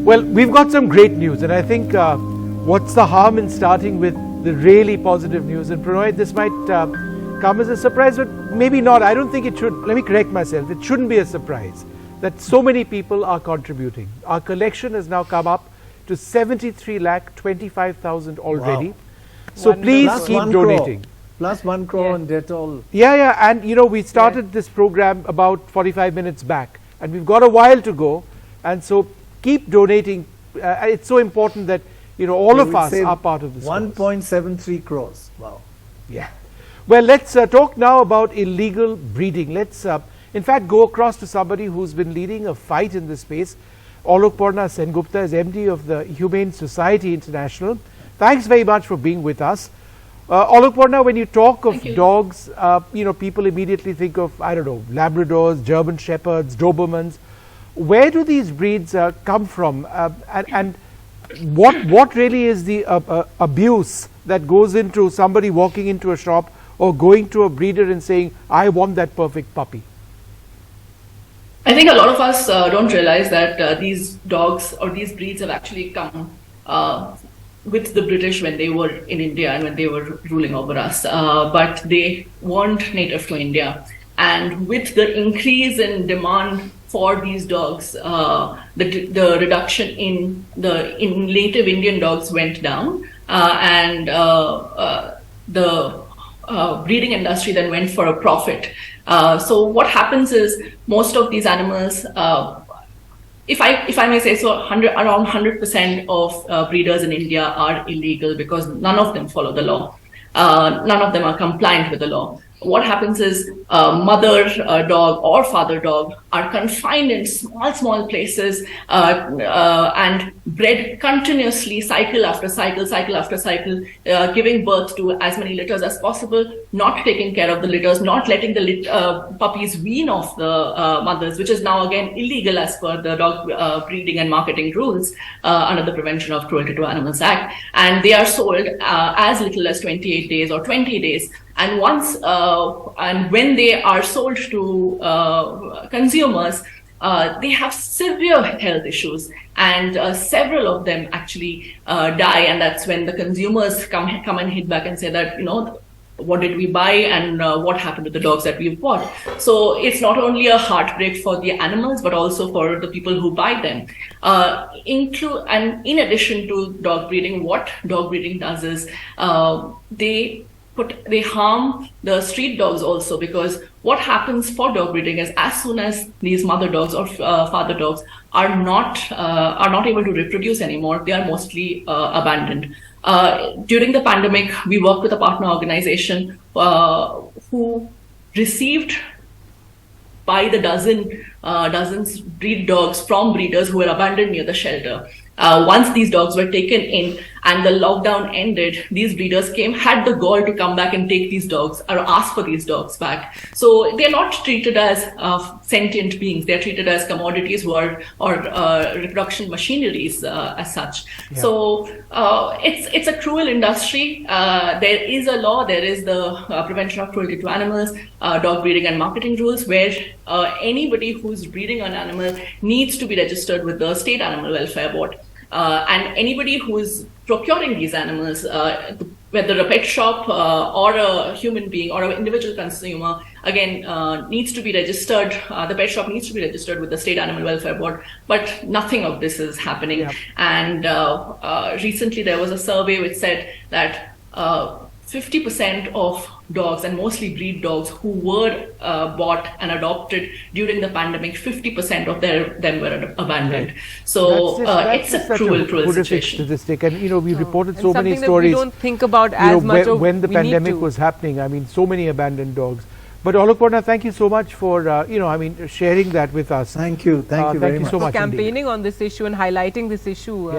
Well, we've got some great news, and I think what's the harm in starting with the really positive news? And Pranoy, this might come as a surprise, but maybe not. I don't think it should. Let me correct myself. It shouldn't be a surprise that so many people are contributing. Our collection has now come up to 73,25,000 already. Wow. So please keep donating. Plus 1 crore on Dettol. Yeah, and we started this program about 45 minutes back, and we've got a while to go, and so keep donating. It's so important that all of us are part of this. 1.73 crores. Wow. Yeah. Well, let's talk now about illegal breeding. Let's in fact go across to somebody who's been leading a fight in this space. Alokparna Sengupta is MD of the Humane Society International. Thanks very much for being with us. Alokparna, when you talk of dogs, people immediately think of, I don't know, Labradors, German Shepherds, Dobermans. Where do these breeds come from, and what really is the abuse that goes into somebody walking into a shop or going to a breeder and saying, I want that perfect puppy? I think a lot of us don't realize that these dogs or these breeds have actually come with the British when they were in India and when they were ruling over us, but they weren't native to India. And with the increase in demand for these dogs, the reduction in native Indian dogs went down, and the breeding industry then went for a profit. So what happens is most of these animals, if I may say so, around 100% of breeders in India are illegal because none of them follow the law. None of them are compliant with the law. What happens is mother dog or father dog are confined in small places and bred continuously, cycle after cycle, giving birth to as many litters as possible, not taking care of the litters, not letting the puppies wean off the mothers, which is now again illegal as per the dog breeding and marketing rules under the Prevention of Cruelty to Animals Act. And they are sold as little as 28 days or 20 days. And when they are sold to consumers, they have severe health issues, and several of them actually die. And that's when the consumers come and hit back and say that, what did we buy and what happened to the dogs that we've bought? So it's not only a heartbreak for the animals, but also for the people who buy them. And in addition to dog breeding, what dog breeding does is they harm the street dogs also, because what happens for dog breeding is as soon as these mother dogs or father dogs are not able to reproduce anymore, they are mostly abandoned. During the pandemic, we worked with a partner organization who received by the dozens breed dogs from breeders who were abandoned near the shelter. Once these dogs were taken in and the lockdown ended, these breeders had the gall to come back and take these dogs or ask for these dogs back. So they're not treated as sentient beings. They're treated as commodities or reproduction machineries as such. Yeah. So it's a cruel industry. There is a law. There is the Prevention of Cruelty to Animals, dog breeding and marketing rules, where anybody who's breeding an animal needs to be registered with the State Animal Welfare Board. And anybody who is procuring these animals, whether a pet shop or a human being or an individual consumer, again, needs to be registered. The pet shop needs to be registered with the State Animal Welfare Board, but nothing of this is happening. Yeah. And recently there was a survey which said that 50% of dogs, and mostly breed dogs, who were bought and adopted during the pandemic, 50% of them were abandoned. Right. So That's it's a such cruel horrific situation. statistic. And we reported And so many something that stories. we don't think about as much of when the we need pandemic to. was happening. I mean, so many abandoned dogs. But Oloporna, thank you so much for sharing that with us. Thank you very thank you much. so much. Campaigning indeed. on this issue and highlighting this issue,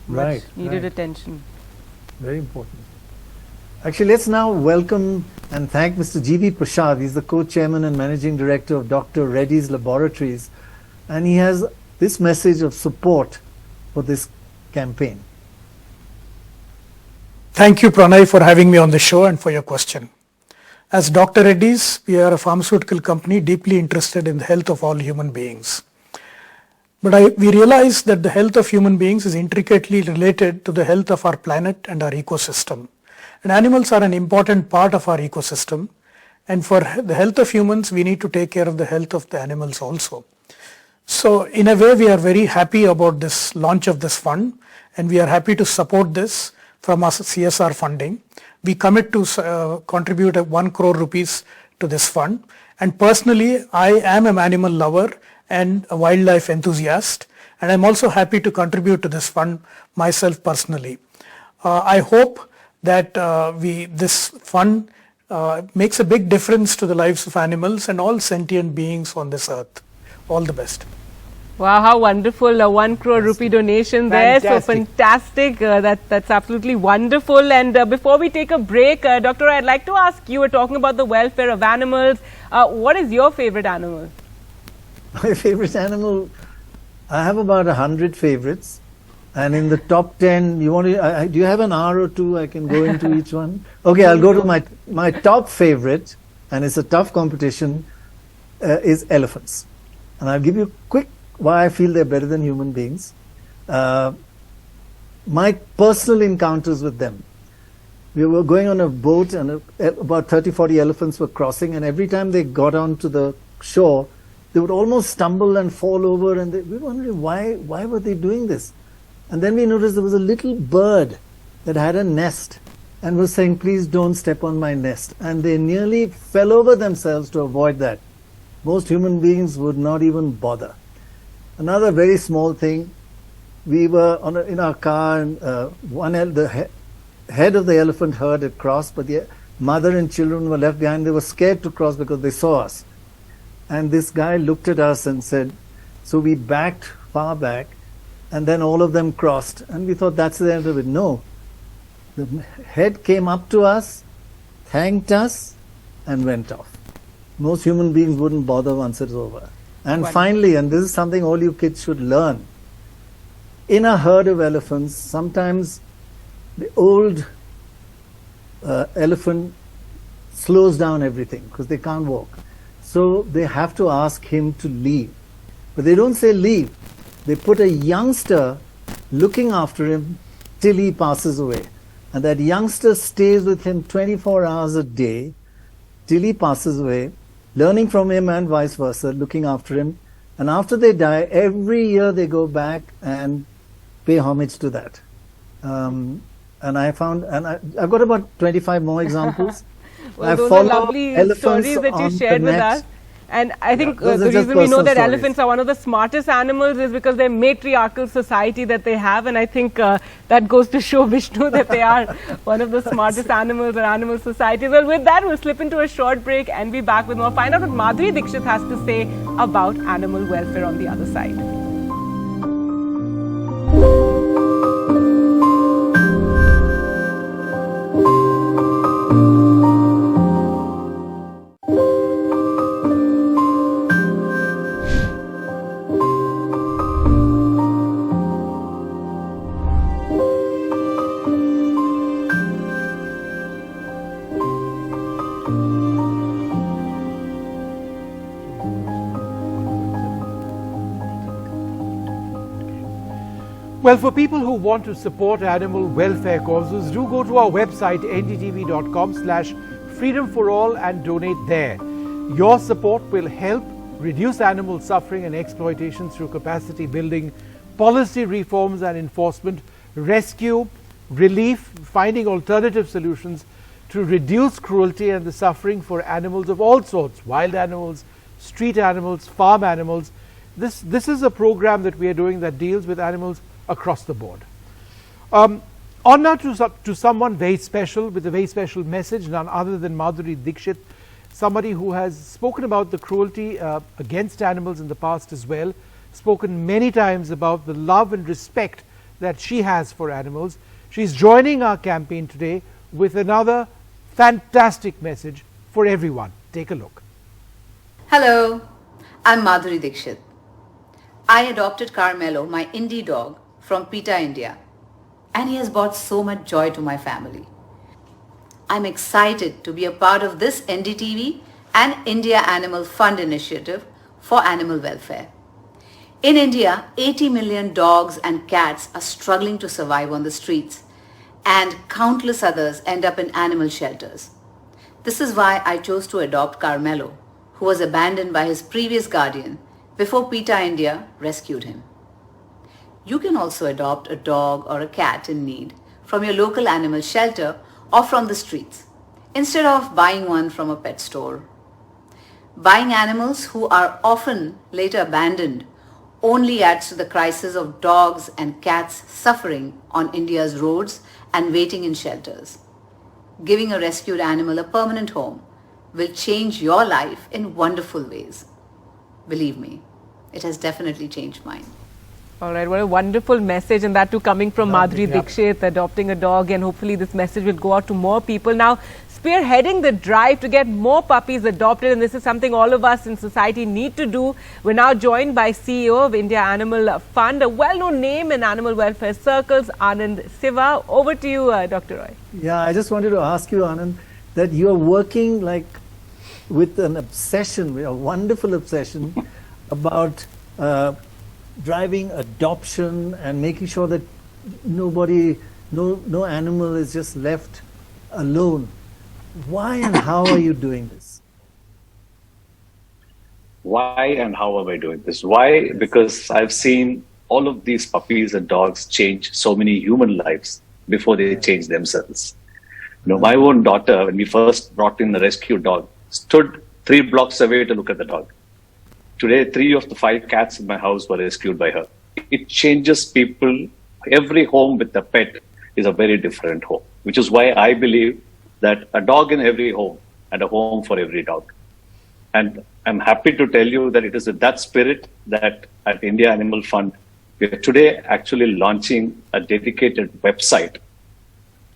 much needed attention. Very important. Actually, let's now welcome and thank Mr. G.V. Prasad. He's the co-chairman and managing director of Dr. Reddy's Laboratories, and he has this message of support for this campaign. Thank you, Pranay, for having me on the show and for your question. As Dr. Reddy's, we are a pharmaceutical company deeply interested in the health of all human beings. But we realize that the health of human beings is intricately related to the health of our planet and our ecosystem. And animals are an important part of our ecosystem. And for the health of humans, we need to take care of the health of the animals also. So in a way, we are very happy about this launch of this fund, and we are happy to support this from our CSR funding. We commit to contribute 1 crore rupees to this fund. And personally, I am an animal lover and a wildlife enthusiast, and I'm also happy to contribute to this fund myself personally. I hope that this fund makes a big difference to the lives of animals and all sentient beings on this earth. All the best. Wow, how wonderful, a 1 crore rupee donation there. So Fantastic. That's absolutely wonderful. And before we take a break, Doctor, I'd like to ask you, we're talking about the welfare of animals. What is your favorite animal? My favorite animal, I have about 100 favorites. And in the top 10, do you have an hour or two I can go into each one? Okay, I'll go to my top favorite, and it's a tough competition, is elephants. And I'll give you quick why I feel they're better than human beings. My personal encounters with them. We were going on a boat and about 30-40 elephants were crossing, and every time they got onto the shore, they would almost stumble and fall over, and we were wondering why were they doing this? And then we noticed there was a little bird that had a nest and was saying, please don't step on my nest. And they nearly fell over themselves to avoid that. Most human beings would not even bother. Another very small thing, we were in our car, and the head of the elephant herd had crossed, but the mother and children were left behind. They were scared to cross because they saw us. And this guy looked at us and said, so we backed far back, and then all of them crossed. And we thought that's the end of it. No. The head came up to us, thanked us, and went off. Most human beings wouldn't bother once it's over. And finally, and this is something all you kids should learn, in a herd of elephants, sometimes the old elephant slows down everything because they can't walk. So they have to ask him to leave. But they don't say leave. They put a youngster looking after him till he passes away. And that youngster stays with him 24 hours a day till he passes away, learning from him and vice versa, looking after him. And after they die, every year they go back and pay homage to that. And I've got about 25 more examples. Well, those are lovely stories that you shared with us. And I think the reason we know that elephants are one of the smartest animals is because they're matriarchal society that they have. And I think that goes to show, Vishnu, that they are one of the smartest animals or animal societies. Well, with that, we'll slip into a short break and be back with more. Find out what Madhuri Dixit has to say about animal welfare on the other side. Well, for people who want to support animal welfare causes, do go to our website ndtv.com/freedomforall and donate there. Your support will help reduce animal suffering and exploitation through capacity building, policy reforms and enforcement, rescue, relief, finding alternative solutions to reduce cruelty and the suffering for animals of all sorts, wild animals, street animals, farm animals. This is a program that we are doing that deals with animals across the board. On now to someone very special, with a very special message, none other than Madhuri Dixit, somebody who has spoken about the cruelty against animals in the past as well, spoken many times about the love and respect that she has for animals. She's joining our campaign today with another fantastic message for everyone. Take a look. Hello, I'm Madhuri Dixit. I adopted Carmelo, my indie dog, from PETA India, and he has brought so much joy to my family. I'm excited to be a part of this NDTV and India Animal Fund initiative for animal welfare. In India, 80 million dogs and cats are struggling to survive on the streets, and countless others end up in animal shelters. This is why I chose to adopt Carmelo, who was abandoned by his previous guardian before PETA India rescued him. You can also adopt a dog or a cat in need from your local animal shelter or from the streets, instead of buying one from a pet store. Buying animals who are often later abandoned only adds to the crisis of dogs and cats suffering on India's roads and waiting in shelters. Giving a rescued animal a permanent home will change your life in wonderful ways. Believe me, it has definitely changed mine. All right, what a wonderful message, and that too coming from Madhuri Dixit, adopting a dog, and hopefully this message will go out to more people. Now, spearheading the drive to get more puppies adopted, and this is something all of us in society need to do. We're now joined by CEO of India Animal Fund, a well-known name in animal welfare circles, Anand Siva. Over to you, Dr. Roy. Yeah, I just wanted to ask you, Anand, that you are working like with an obsession, a wonderful obsession about driving adoption and making sure that no animal is just left alone. Why and how are you doing this? Why and how am I doing this? Why? Because I've seen all of these puppies and dogs change so many human lives before they change themselves. You know, my own daughter, when we first brought in the rescue dog, stood 3 blocks away to look at the dog. Today, 3 of the 5 cats in my house were rescued by her. It changes people. Every home with a pet is a very different home, which is why I believe that a dog in every home and a home for every dog. And I'm happy to tell you that it is with that spirit that at India Animal Fund, we are today actually launching a dedicated website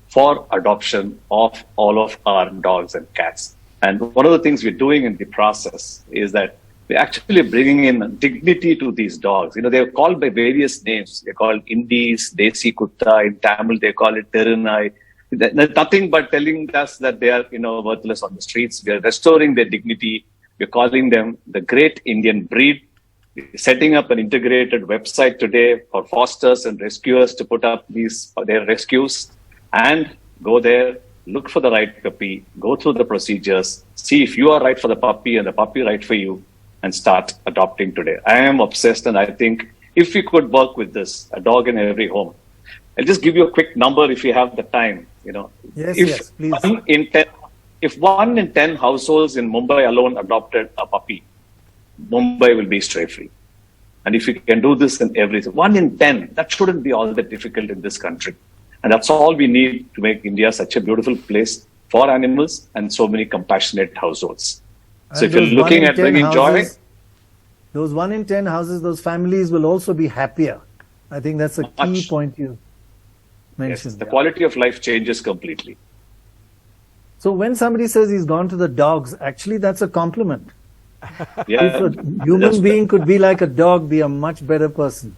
for adoption of all of our dogs and cats. And one of the things we're doing in the process is that we're actually bringing in dignity to these dogs. You know, they're called by various names. They're called Indies, Desi Kutta, in Tamil they call it Terunai. There's nothing but telling us that they are, worthless on the streets. We are restoring their dignity. We're calling them the great Indian breed. We're setting up an integrated website today for fosters and rescuers to put up their rescues and go there, look for the right puppy, go through the procedures, see if you are right for the puppy and the puppy right for you, and start adopting today. I am obsessed, and I think if we could work with this, a dog in every home. I'll just give you a quick number if you have the time. Yes, please. If 1 in 10 households in Mumbai alone adopted a puppy, Mumbai will be stray-free. And if you can do this in everything, 1 in 10, that shouldn't be all that difficult in this country. And that's all we need to make India such a beautiful place for animals and so many compassionate households. So if you're looking at bringing joy, those 1 in 10 houses, those families will also be happier. I think that's a key point you mentioned. Yes, the quality of life changes completely. So when somebody says he's gone to the dogs, actually that's a compliment. Yeah, if a human being could be like a dog, be a much better person.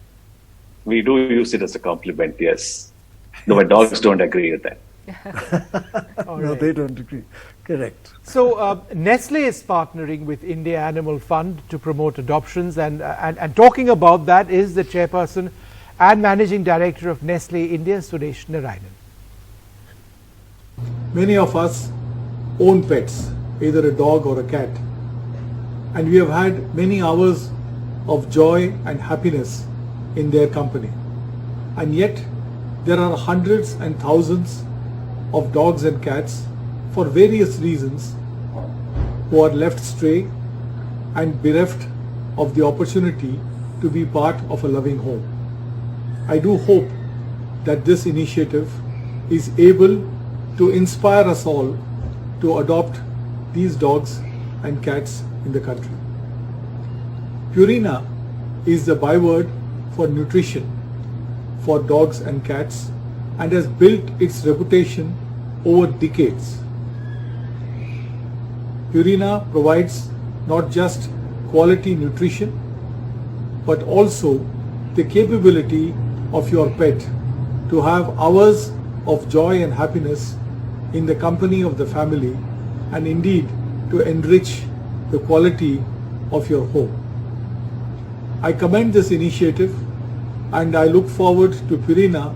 We do use it as a compliment, yes. No, my dogs don't agree with that. No, they don't agree. Correct. So Nestle is partnering with India Animal Fund to promote adoptions, and talking about that is the chairperson and managing director of Nestle India, Suresh Narayanan. Many of us own pets, either a dog or a cat, and we have had many hours of joy and happiness in their company. And yet there are hundreds and thousands of dogs and cats for various reasons who are left stray and bereft of the opportunity to be part of a loving home. I do hope that this initiative is able to inspire us all to adopt these dogs and cats in the country. Purina is the byword for nutrition for dogs and cats and has built its reputation over decades. Purina provides not just quality nutrition but also the capability of your pet to have hours of joy and happiness in the company of the family and indeed to enrich the quality of your home. I commend this initiative and I look forward to Purina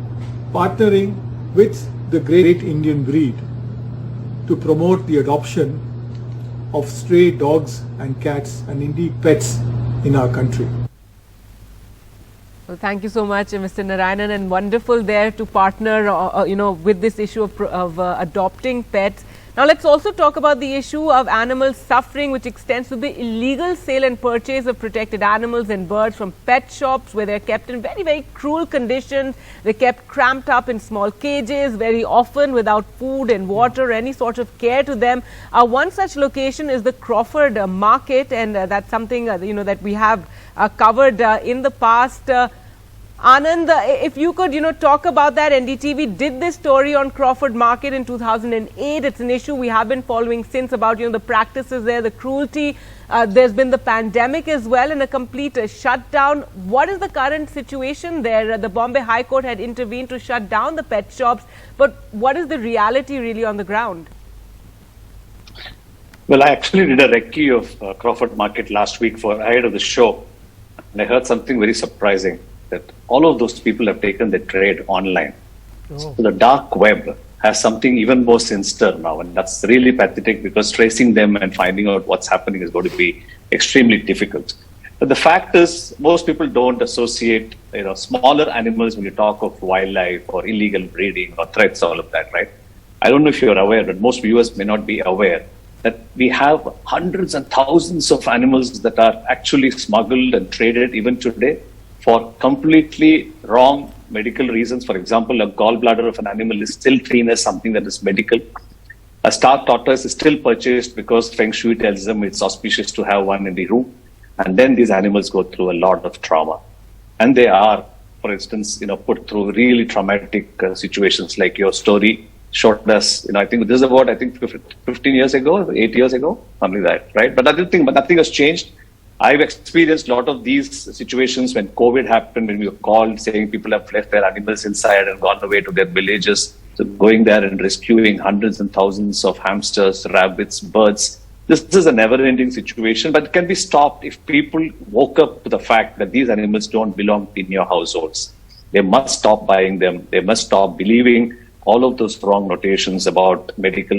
partnering with the great Indian breed to promote the adoption of stray dogs and cats and indeed pets in our country. Well, thank you so much, Mr. Narayanan, and wonderful there to partner, with this issue of adopting pets. Now, let's also talk about the issue of animal suffering, which extends to the illegal sale and purchase of protected animals and birds from pet shops, where they're kept in very, very cruel conditions. They're kept cramped up in small cages, very often without food and water, any sort of care to them. One such location is the Crawford Market, and that's something that we have covered in the past. Anand, if you could, talk about that. NDTV did this story on Crawford Market in 2008. It's an issue we have been following since about, the practices there, the cruelty. There's been the pandemic as well and a complete shutdown. What is the current situation there? The Bombay High Court had intervened to shut down the pet shops, but what is the reality really on the ground? Well, I actually did a recce of Crawford Market last week ahead of the show, and I heard something very surprising, that all of those people have taken their trade online. Oh. So the dark web has something even more sinister now, and that's really pathetic because tracing them and finding out what's happening is going to be extremely difficult. But the fact is, most people don't associate, smaller animals when you talk of wildlife or illegal breeding or threats, all of that, right? I don't know if you're aware, but most viewers may not be aware that we have hundreds and thousands of animals that are actually smuggled and traded even today for completely wrong medical reasons. For example, a gallbladder of an animal is still seen as something that is medical. A starved tortoise is still purchased because Feng Shui tells them it's auspicious to have one in the room. And then these animals go through a lot of trauma. And they are, for instance, put through really traumatic situations like your story showed us. I think this is about, 15 years ago, 8 years ago, something like that, right? But nothing has changed. I've experienced a lot of these situations when COVID happened, when we were called saying people have left their animals inside and gone away to their villages. So going there and rescuing hundreds and thousands of hamsters, rabbits, birds. This is a never-ending situation, but it can be stopped if people woke up to the fact that these animals don't belong in your households. They must stop buying them. They must stop believing all of those wrong notations about medical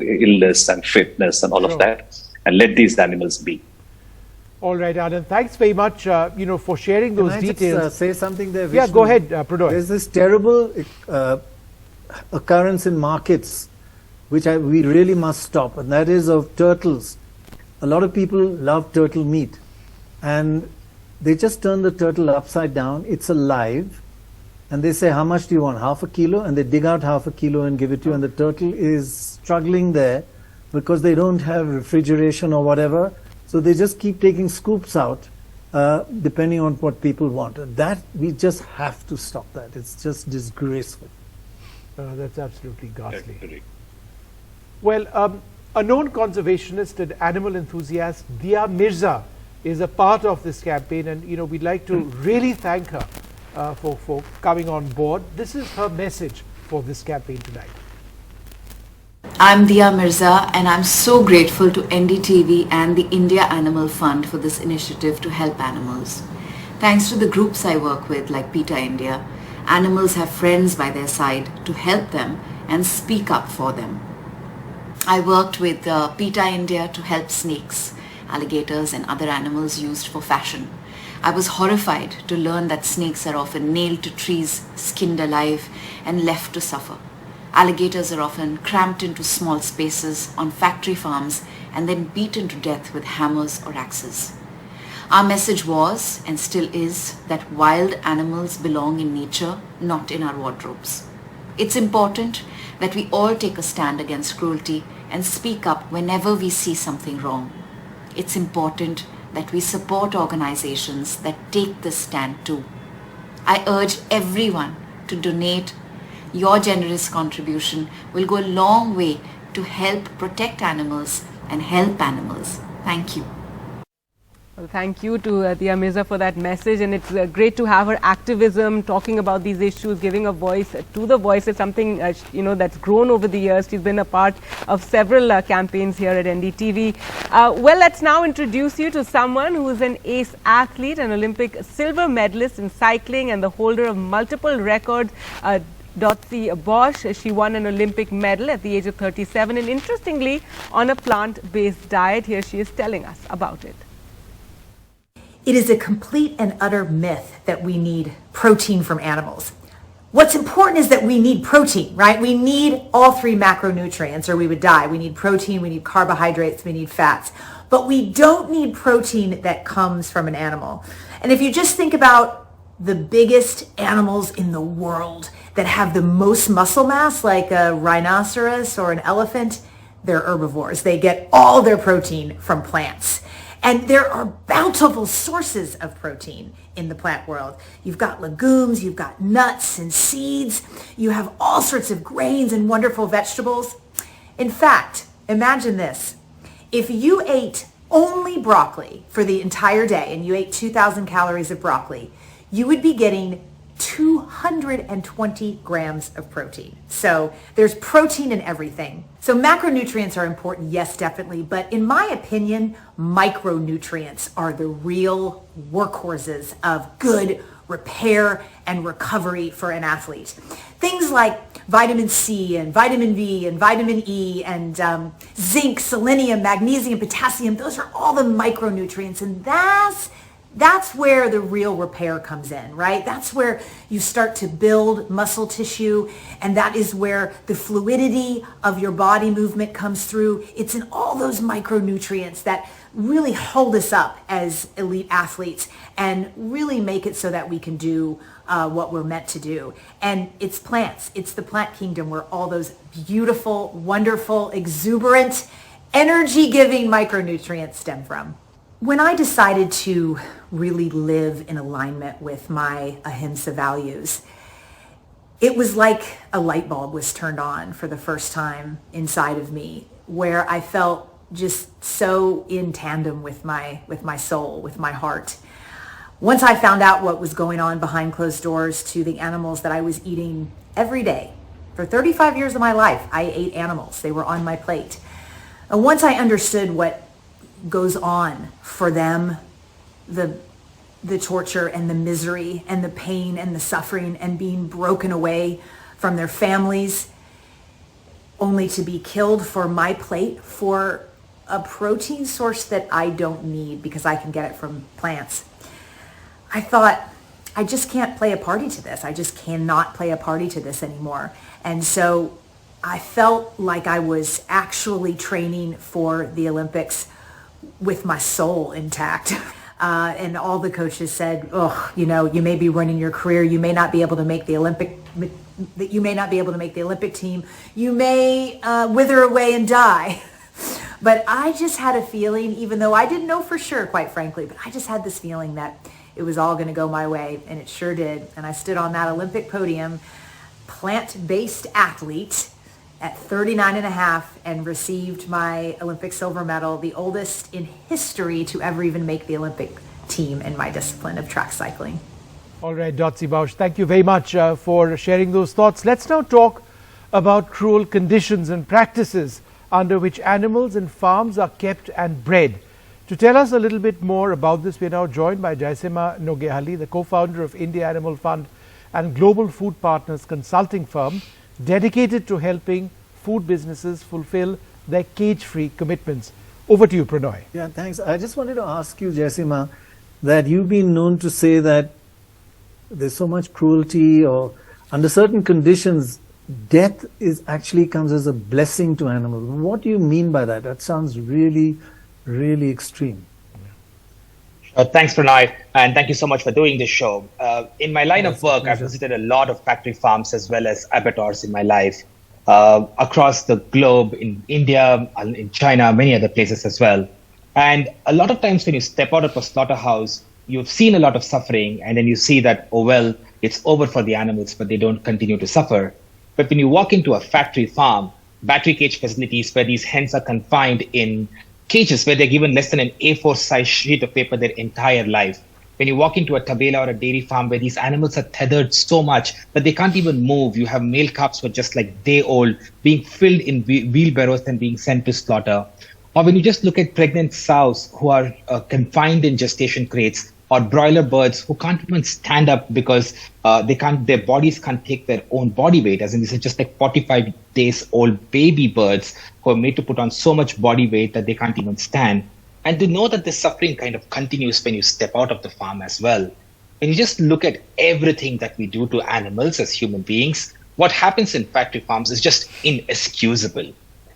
illness and fitness and all of that, and let these animals be. All right, Anand. Thanks very much, for sharing those details. Can I just say something there, Vishnu? Yeah, go ahead, Pradoi. There's this terrible occurrence in markets which we really must stop, and that is of turtles. A lot of people love turtle meat, and they just turn the turtle upside down. It's alive, and they say, how much do you want? Half a kilo? And they dig out half a kilo and give it to you, and the turtle is struggling there because they don't have refrigeration or whatever. So they just keep taking scoops out, depending on what people want. And that, we just have to stop that. It's just disgraceful. That's absolutely ghastly. Well, a known conservationist and animal enthusiast, Dia Mirza, is a part of this campaign, and we'd like to really thank her for coming on board. This is her message for this campaign tonight. I'm Dia Mirza, and I'm so grateful to NDTV and the India Animal Fund for this initiative to help animals. Thanks to the groups I work with like PETA India, animals have friends by their side to help them and speak up for them. I worked with PETA India to help snakes, alligators and other animals used for fashion. I was horrified to learn that snakes are often nailed to trees, skinned alive and left to suffer. Alligators are often cramped into small spaces on factory farms and then beaten to death with hammers or axes. Our message was, and still is, that wild animals belong in nature, not in our wardrobes. It's important that we all take a stand against cruelty and speak up whenever we see something wrong. It's important that we support organizations that take this stand too. I urge everyone to donate. Your generous contribution will go a long way to help protect animals and help animals. Thank you. Well, thank you to Tia Mirza for that message, and it's great to have her activism, talking about these issues, giving a voice to the voices, something that's grown over the years. She's been a part of several campaigns here at NDTV. Well, let's now introduce you to someone who is an ace athlete, an Olympic silver medalist in cycling and the holder of multiple records. Dotsie Bosch. She won an Olympic medal at the age of 37, and interestingly on a plant-based diet. Here she is telling us about it. It is a complete and utter myth that we need protein from animals. What's important is that we need protein, right? We need all three macronutrients or we would die. We need protein, we need carbohydrates, we need fats. But we don't need protein that comes from an animal. And if you just think about the biggest animals in the world that have the most muscle mass, like a rhinoceros or an elephant, they're herbivores. They get all their protein from plants. And there are bountiful sources of protein in the plant world. You've got legumes, you've got nuts and seeds, you have all sorts of grains and wonderful vegetables. In fact, imagine this. If you ate only broccoli for the entire day and you ate 2,000 calories of broccoli, you would be getting 220 grams of protein. So there's protein in everything. So macronutrients are important, yes, definitely. But in my opinion, micronutrients are the real workhorses of good repair and recovery for an athlete. Things like vitamin C and vitamin B and vitamin E and zinc, selenium, magnesium, potassium, those are all the micronutrients, and that's where the real repair comes in, right? That's where you start to build muscle tissue, and that is where the fluidity of your body movement comes through. It's in all those micronutrients that really hold us up as elite athletes and really make it so that we can do what we're meant to do. And it's plants. It's the plant kingdom where all those beautiful, wonderful, exuberant, energy-giving micronutrients stem from. When I decided to really live in alignment with my ahimsa values, it was like a light bulb was turned on for the first time inside of me, where I felt just so in tandem with my soul, with my heart. Once I found out what was going on behind closed doors to the animals that I was eating every day. For 35 years of my life, I ate animals. They were on my plate. And once I understood what goes on for them, the torture and the misery and the pain and the suffering and being broken away from their families only to be killed for my plate for a protein source that I don't need because I can get it from plants. I thought, I just can't play a party to this. I just cannot play a party to this anymore. And so I felt like I was actually training for the Olympics with my soul intact. And all the coaches said, oh, you may be running your career. You may not be able to make the Olympic team. You may wither away and die. But I just had a feeling, even though I didn't know for sure, quite frankly, but I just had this feeling that it was all going to go my way, and it sure did. And I stood on that Olympic podium, plant-based athlete, at 39 and a half, and received my Olympic silver medal, the oldest in history to ever even make the Olympic team in my discipline of track cycling. All right, Dotsie Bosch, thank you very much for sharing those thoughts. Let's now talk about cruel conditions and practices under which animals in farms are kept and bred. To tell us a little bit more about this, we are now joined by Jaisima Nogehali, the co-founder of India Animal Fund and Global Food Partners consulting firm, dedicated to helping food businesses fulfill their cage-free commitments. Over to you, Pranoy. Yeah, thanks. I just wanted to ask you, Jaisima, that you've been known to say that there's so much cruelty, or under certain conditions, death is actually comes as a blessing to animals. What do you mean by that? That sounds really, really extreme. Thanks, Pranay, and thank you so much for doing this show. In my line of work, I've visited a lot of factory farms as well as abattoirs in my life, across the globe, in India, in China, many other places as well. And a lot of times when you step out of a slaughterhouse, you've seen a lot of suffering, and then you see that, oh, well, it's over for the animals, but they don't continue to suffer. But when you walk into a factory farm, battery cage facilities where these hens are confined in cages where they're given less than an A4 size sheet of paper their entire life. When you walk into a tabela or a dairy farm where these animals are tethered so much that they can't even move, you have male calves who are just like day old being filled in wheelbarrows and being sent to slaughter. Or when you just look at pregnant sows who are confined in gestation crates, or broiler birds who can't even stand up because their bodies can't take their own body weight, as in these are just like 45 days old baby birds who are made to put on so much body weight that they can't even stand. And to know that the suffering kind of continues when you step out of the farm as well. When you just look at everything that we do to animals as human beings, what happens in factory farms is just inexcusable.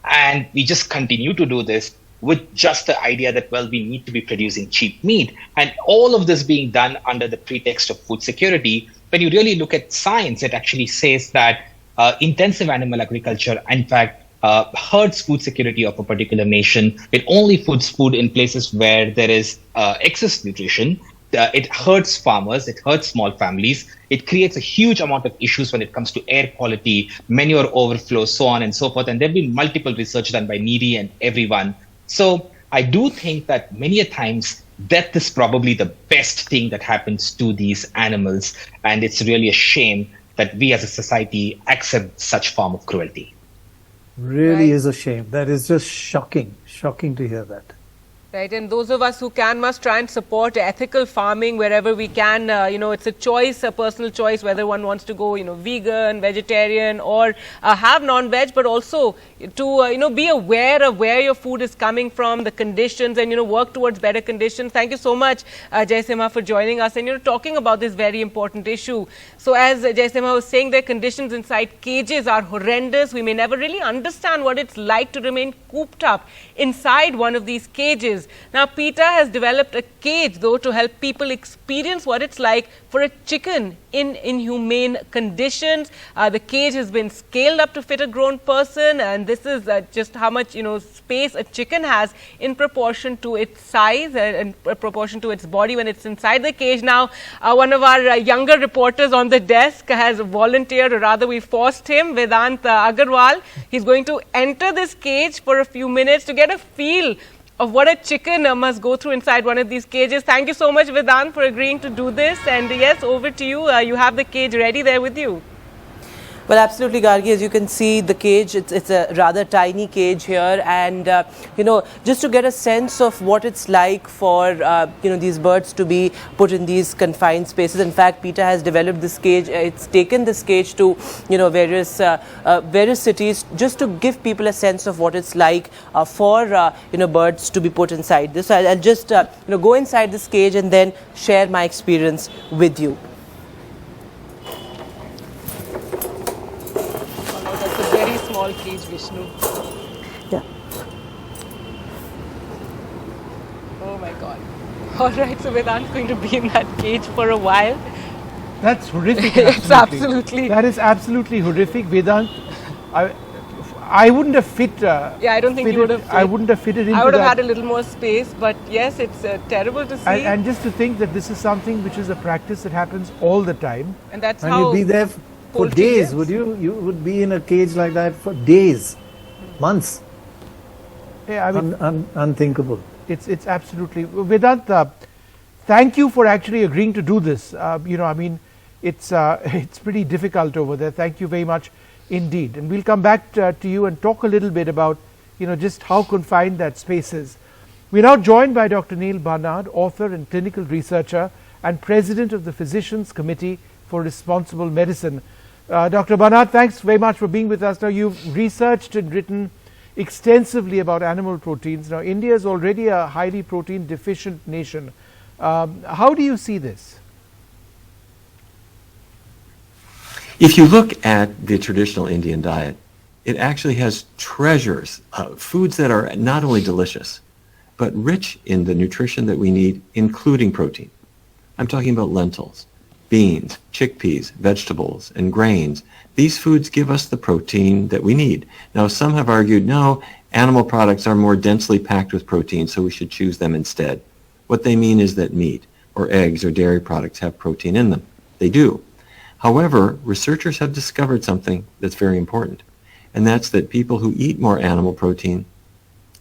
And we just continue to do this with just the idea that, well, we need to be producing cheap meat. And all of this being done under the pretext of food security. When you really look at science, it actually says that intensive animal agriculture, in fact, hurts food security of a particular nation. It only puts food in places where there is excess nutrition. It hurts farmers, it hurts small families. It creates a huge amount of issues when it comes to air quality, manure overflow, so on and so forth. And there have been multiple research done by NEEDY and everyone. So I do think that many a times death is probably the best thing that happens to these animals. And it's really a shame that we as a society accept such form of cruelty. Really is a shame. That is just shocking to hear that. Right, and those of us who can must try and support ethical farming wherever we can. It's a choice, a personal choice, whether one wants to go, vegan, vegetarian, or have non-veg, but also to, be aware of where your food is coming from, the conditions, and, work towards better conditions. Thank you so much, Jaisimha, for joining us and, talking about this very important issue. So as Jaisimha was saying, their conditions inside cages are horrendous. We may never really understand what it's like to remain cooped up inside one of these cages. Now, PETA has developed a cage, though, to help people experience what it's like for a chicken in inhumane conditions. The cage has been scaled up to fit a grown person, and this is just how much, space a chicken has in proportion to its size and in proportion to its body when it's inside the cage. Now, one of our younger reporters on the desk has volunteered, or rather we forced him, Vedant Agarwal. He's going to enter this cage for a few minutes to get a feel of what a chicken must go through inside one of these cages. Thank you so much, Vedant, for agreeing to do this. And yes, over to you. You have the cage ready there with you. Well, absolutely, Gargi. As you can see, the cage, it's a rather tiny cage here. And, just to get a sense of what it's like for, these birds to be put in these confined spaces. In fact, PETA has developed this cage. It's taken this cage to, various cities just to give people a sense of what it's like for, birds to be put inside this. So I'll just, go inside this cage and then share my experience with you. Small cage, Vishnu. Yeah. Oh my God. All right, so Vedant's going to be in that cage for a while. That's horrific. It's absolutely. That is absolutely horrific, Vedant. I wouldn't have fit. I don't think you would have. I wouldn't have fitted into that. I would have had a little more space, but yes, it's terrible to see. And just to think that this is something which is a practice that happens all the time. And that's and how. You'd be there for days, would you? You would be in a cage like that for days, months. Yeah, I mean, unthinkable. It's absolutely. Vedant, thank you for actually agreeing to do this. It's pretty difficult over there. Thank you very much indeed. And we'll come back to you and talk a little bit about, just how confined that space is. We're now joined by Dr. Neil Barnard, author and clinical researcher and president of the Physicians Committee for Responsible Medicine. Dr. Barnard, thanks very much for being with us. Now, you've researched and written extensively about animal proteins. Now, India is already a highly protein deficient nation. How do you see this? If you look at the traditional Indian diet, it actually has treasures, foods that are not only delicious, but rich in the nutrition that we need, including protein. I'm talking about lentils, beans, chickpeas, vegetables, and grains. These foods give us the protein that we need. Now, some have argued, no, animal products are more densely packed with protein, so we should choose them instead. What they mean is that meat, or eggs, or dairy products have protein in them. They do. However, researchers have discovered something that's very important, and that's that people who eat more animal protein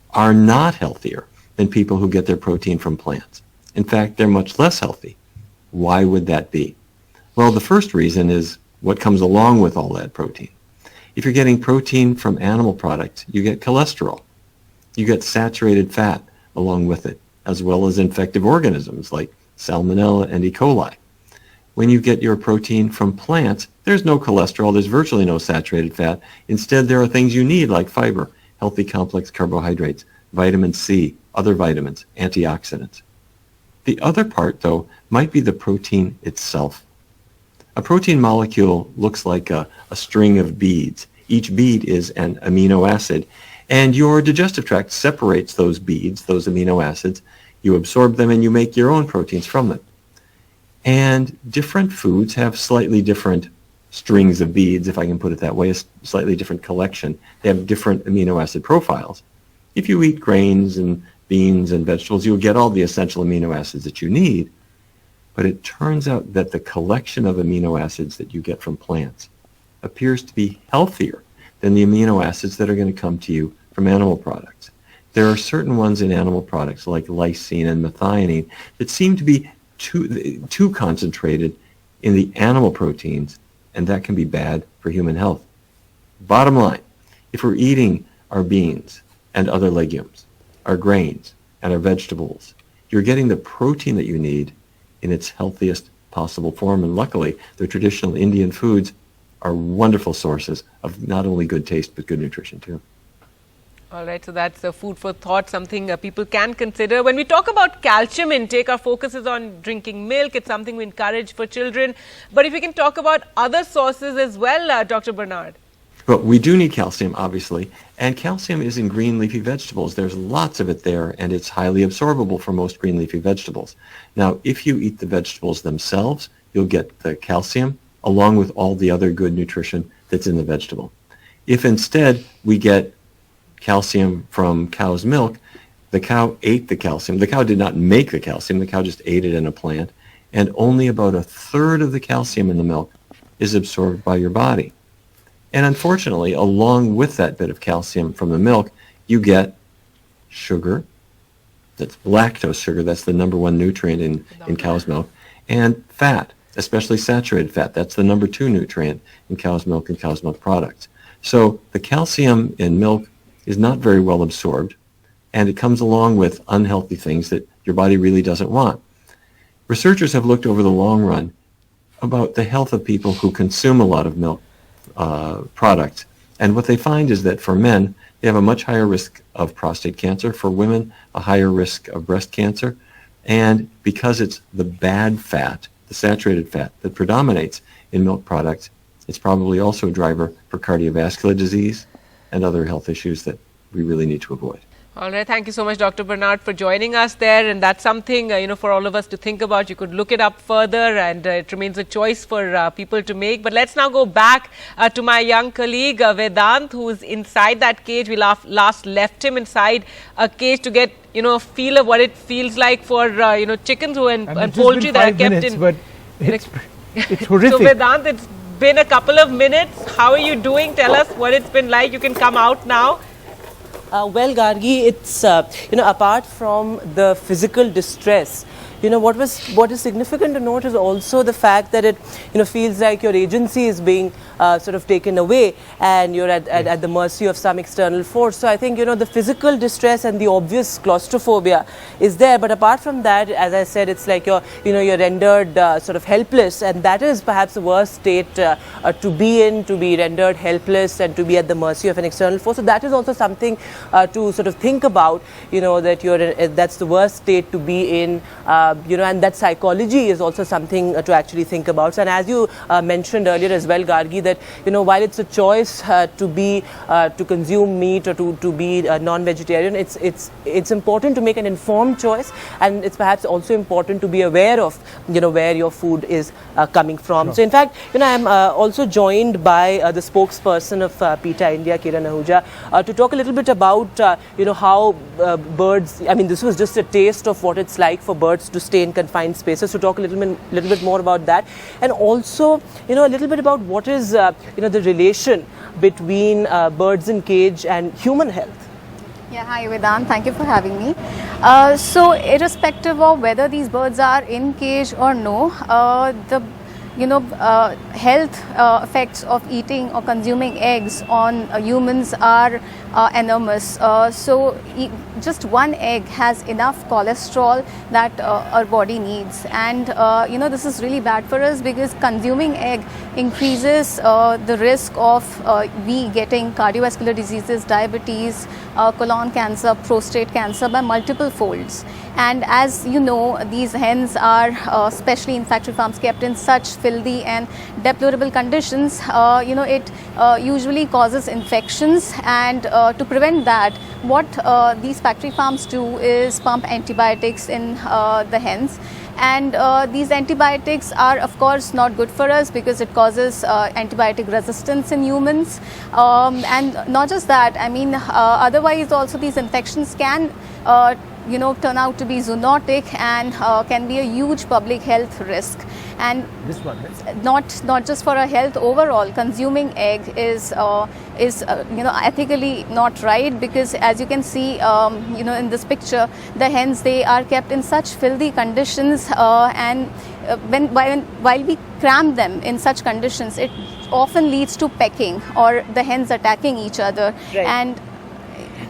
are not healthier than people who get their protein from plants. In fact, they're much less healthy. Why would that be? Well, the first reason is what comes along with all that protein. If you're getting protein from animal products, you get cholesterol. You get saturated fat along with it, as well as infective organisms like Salmonella and E. coli. When you get your protein from plants, there's no cholesterol, there's virtually no saturated fat. Instead, there are things you need like fiber, healthy complex carbohydrates, vitamin C, other vitamins, antioxidants. The other part, though, might be the protein itself. A protein molecule looks like a string of beads. Each bead is an amino acid, and your digestive tract separates those beads, those amino acids. You absorb them and you make your own proteins from them. And different foods have slightly different strings of beads, if I can put it that way, a slightly different collection. They have different amino acid profiles. If you eat grains and beans and vegetables, you'll get all the essential amino acids that you need. But it turns out that the collection of amino acids that you get from plants appears to be healthier than the amino acids that are going to come to you from animal products. There are certain ones in animal products like lysine and methionine that seem to be too concentrated in the animal proteins, and that can be bad for human health. Bottom line, if we're eating our beans and other legumes, our grains and our vegetables, you're getting the protein that you need in its healthiest possible form, and luckily the traditional Indian foods are wonderful sources of not only good taste but good nutrition too. All right, so that's food for thought, something people can consider. When we talk about calcium intake, our focus is on drinking milk. It's something we encourage for children. But if we can talk about other sources as well, Dr. Bernard. Well, we do need calcium, obviously, and calcium is in green leafy vegetables. There's lots of it there, and it's highly absorbable for most green leafy vegetables. Now, if you eat the vegetables themselves, you'll get the calcium along with all the other good nutrition that's in the vegetable. If instead we get calcium from cow's milk, the cow ate the calcium. The cow did not make the calcium. The cow just ate it in a plant, and only about a third of the calcium in the milk is absorbed by your body. And unfortunately, along with that bit of calcium from the milk, you get sugar. That's lactose sugar. That's the number one nutrient in cow's milk. And fat, especially saturated fat. That's the number two nutrient in cow's milk and cow's milk products. So the calcium in milk is not very well absorbed, and it comes along with unhealthy things that your body really doesn't want. Researchers have looked over the long run about the health of people who consume a lot of milk products, and what they find is that for men, they have a much higher risk of prostate cancer, for women, a higher risk of breast cancer, and because it's the bad fat, the saturated fat, that predominates in milk products, it's probably also a driver for cardiovascular disease and other health issues that we really need to avoid. All right, thank you so much, Dr. Bernard, for joining us there, and that's something for all of us to think about. You could look it up further, and it remains a choice for people to make. But let's now go back to my young colleague Vedant, who is inside that cage. We last left him inside a cage to get a feel of what it feels like for chickens and poultry that are kept in. But it's horrific. So Vedant, it's been a couple of minutes. How are you doing? Tell us what it's been like. You can come out now. Well, Gargi, it's apart from the physical distress, what is significant to note is also the fact that it feels like your agency is being sort of taken away, and you're at the mercy of some external force. So I think the physical distress and the obvious claustrophobia is there, but apart from that, as I said, it's like you're rendered sort of helpless, and that is perhaps the worst state to be in, to be rendered helpless and to be at the mercy of an external force. So that is also something to sort of think about, that that's the worst state to be in and that psychology is also something to actually think about. And as you mentioned earlier as well, Gargi, that while it's a choice to consume meat or to be non-vegetarian, it's important to make an informed choice, and it's perhaps also important to be aware of where your food is coming from. Sure. So in fact, I'm also joined by the spokesperson of PETA India, Kiran Ahuja, to talk a little bit about how birds. I mean, this was just a taste of what it's like for birds to stay in confined spaces. To talk a little bit more about that, and also a little bit about what is the relation between birds in cage and human health. Yeah, hi Vedant, thank you for having me. So irrespective of whether these birds are in cage or no, the health effects of eating or consuming eggs on humans are enormous. So just one egg has enough cholesterol that our body needs, and this is really bad for us because consuming egg increases the risk of we getting cardiovascular diseases, diabetes, colon cancer, prostate cancer by multiple folds. And as you know, these hens are, especially in factory farms, kept in such filthy and deplorable conditions. It usually causes infections, and to prevent that, what these factory farms do is pump antibiotics in the hens. And these antibiotics are of course not good for us because it causes antibiotic resistance in humans. And not just that, I mean, otherwise also these infections can turn out to be zoonotic and can be a huge public health risk. And this one, not just for our health overall, consuming egg is ethically not right, because as you can see in this picture, the hens, they are kept in such filthy conditions, and while we cram them in such conditions, it often leads to pecking or the hens attacking each other. Right. And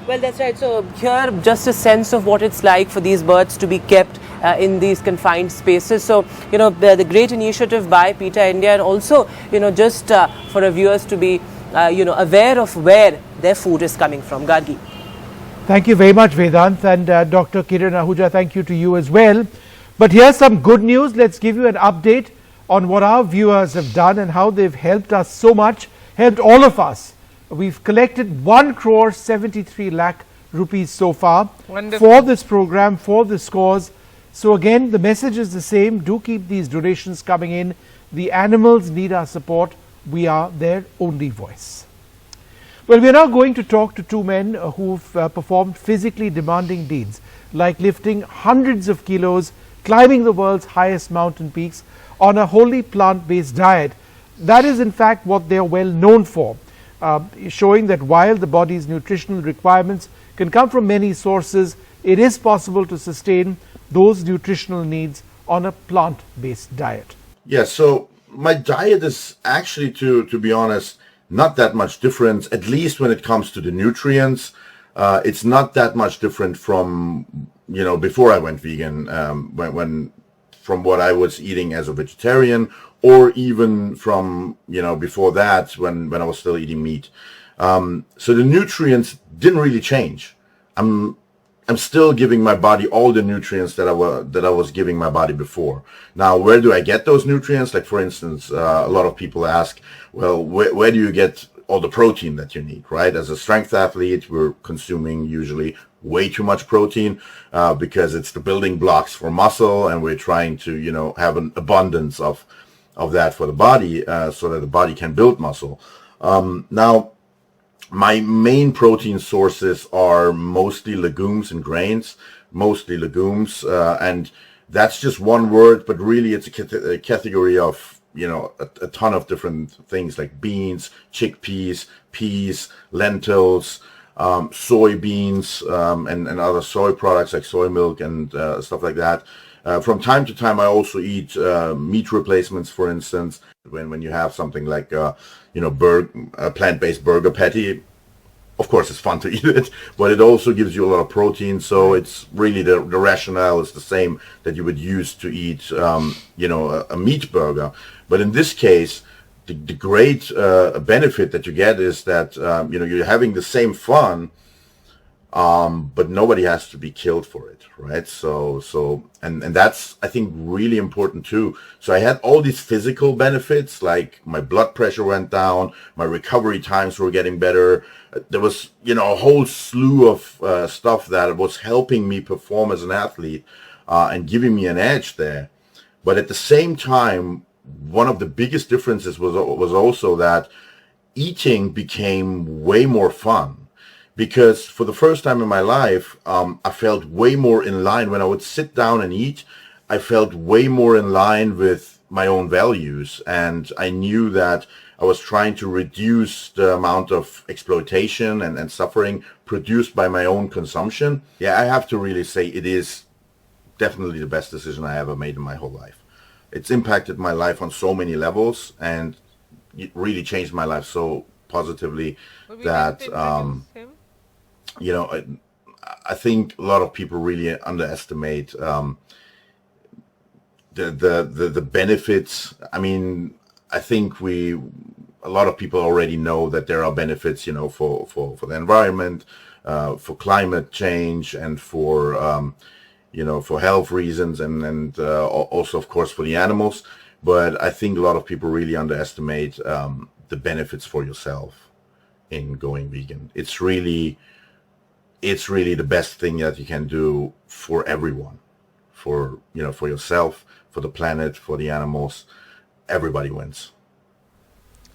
well, that's right. So here, just a sense of what it's like for these birds to be kept in these confined spaces. So, the great initiative by PETA India, and also, just for our viewers to be, aware of where their food is coming from. Gargi. Thank you very much, Vedant, and Dr. Kiran Ahuja, thank you to you as well. But here's some good news. Let's give you an update on what our viewers have done and how they've helped us so much, helped all of us. We've collected 1 crore 73 lakh rupees so far. Wonderful. For this program, for this cause. So again, the message is the same. Do keep these donations coming in. The animals need our support. We are their only voice. Well, we are now going to talk to 2 men who've performed physically demanding deeds, like lifting hundreds of kilos, climbing the world's highest mountain peaks on a wholly plant-based diet. That is in fact what they are well known for. Showing that while the body's nutritional requirements can come from many sources, it is possible to sustain those nutritional needs on a plant-based diet. Yeah, so my diet is actually, to be honest, not that much different, at least when it comes to the nutrients. It's not that much different from, before I went vegan, from what I was eating as a vegetarian, or even from, before that when I was still eating meat. So the nutrients didn't really change. I'm still giving my body all the nutrients that I was giving my body before. Now, where do I get those nutrients? Like, for instance, a lot of people ask, well, where do you get all the protein that you need, right? As a strength athlete, we're consuming usually way too much protein because it's the building blocks for muscle, and we're trying to, have an abundance of that for the body so that the body can build muscle. Now, my main protein sources are mostly legumes and grains, mostly legumes, and that's just one word, but really it's a category of, a ton of different things like beans, chickpeas, peas, lentils, soybeans, and other soy products like soy milk and stuff like that. From time to time, I also eat meat replacements, for instance, when you have something like, a plant-based burger patty. Of course, it's fun to eat it, but it also gives you a lot of protein. So it's really the rationale is the same that you would use to eat, a meat burger. But in this case, the great benefit that you get is that, you're having the same fun but nobody has to be killed for it, right? And that's, I think, really important too. So I had all these physical benefits, like my blood pressure went down, my recovery times were getting better. There was, a whole slew of stuff that was helping me perform as an athlete and giving me an edge there. But at the same time, one of the biggest differences was also that eating became way more fun. Because for the first time in my life, I felt way more in line. When I would sit down and eat, I felt way more in line with my own values. And I knew that I was trying to reduce the amount of exploitation and suffering produced by my own consumption. Yeah, I have to really say it is definitely the best decision I ever made in my whole life. It's impacted my life on so many levels, and it really changed my life so positively that... I think a lot of people really underestimate the benefits. I mean, I think a lot of people already know that there are benefits, for the environment, for climate change, and for for health reasons, and also, of course, for the animals. But I think a lot of people really underestimate the benefits for yourself in going vegan. It's really the best thing that you can do for everyone, for yourself, for the planet, for the animals. Everybody wins.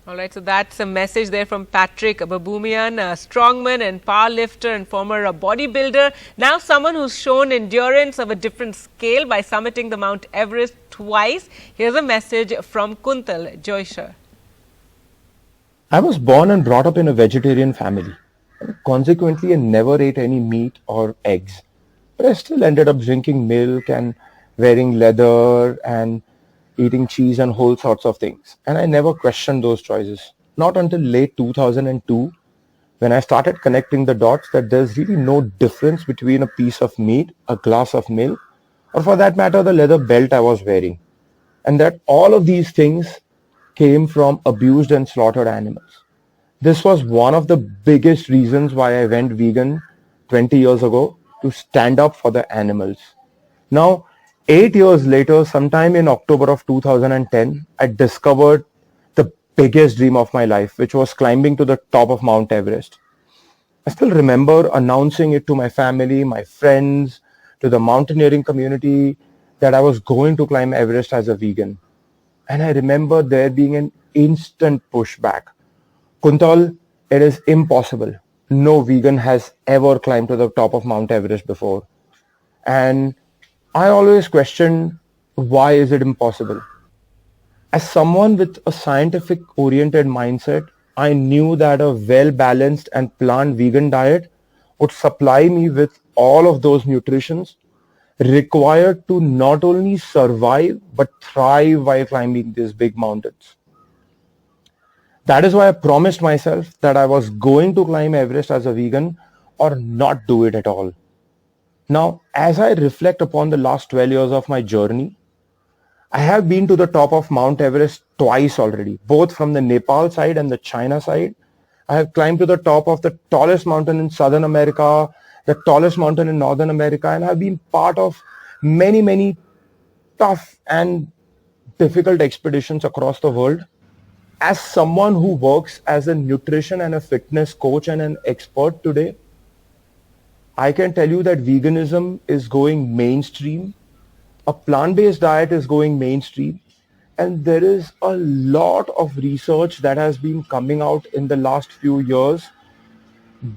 All right, so that's a message there from Patrick Baboumian, a strongman and powerlifter and former bodybuilder. Now someone who's shown endurance of a different scale by summiting the Mount Everest twice. Here's a message from Kuntal Joysher. I was born and brought up in a vegetarian family. Consequently, I never ate any meat or eggs. But I still ended up drinking milk and wearing leather and eating cheese and whole sorts of things. And I never questioned those choices. Not until late 2002, when I started connecting the dots that there's really no difference between a piece of meat, a glass of milk, or for that matter, the leather belt I was wearing. And that all of these things came from abused and slaughtered animals. This was one of the biggest reasons why I went vegan 20 years ago, to stand up for the animals. Now, 8 years later, sometime in October of 2010, I discovered the biggest dream of my life, which was climbing to the top of Mount Everest. I still remember announcing it to my family, my friends, to the mountaineering community, that I was going to climb Everest as a vegan. And I remember there being an instant pushback. Kuntal, it is impossible. No vegan has ever climbed to the top of Mount Everest before. And I always questioned, why is it impossible? As someone with a scientific oriented mindset, I knew that a well-balanced and plant vegan diet would supply me with all of those nutritions required to not only survive but thrive while climbing these big mountains. That is why I promised myself that I was going to climb Everest as a vegan or not do it at all. Now, as I reflect upon the last 12 years of my journey, I have been to the top of Mount Everest twice already, both from the Nepal side and the China side. I have climbed to the top of the tallest mountain in Southern America, the tallest mountain in Northern America, and I've been part of many, many tough and difficult expeditions across the world. As someone who works as a nutrition and a fitness coach and an expert today, I can tell you that veganism is going mainstream. A plant-based diet is going mainstream. And there is a lot of research that has been coming out in the last few years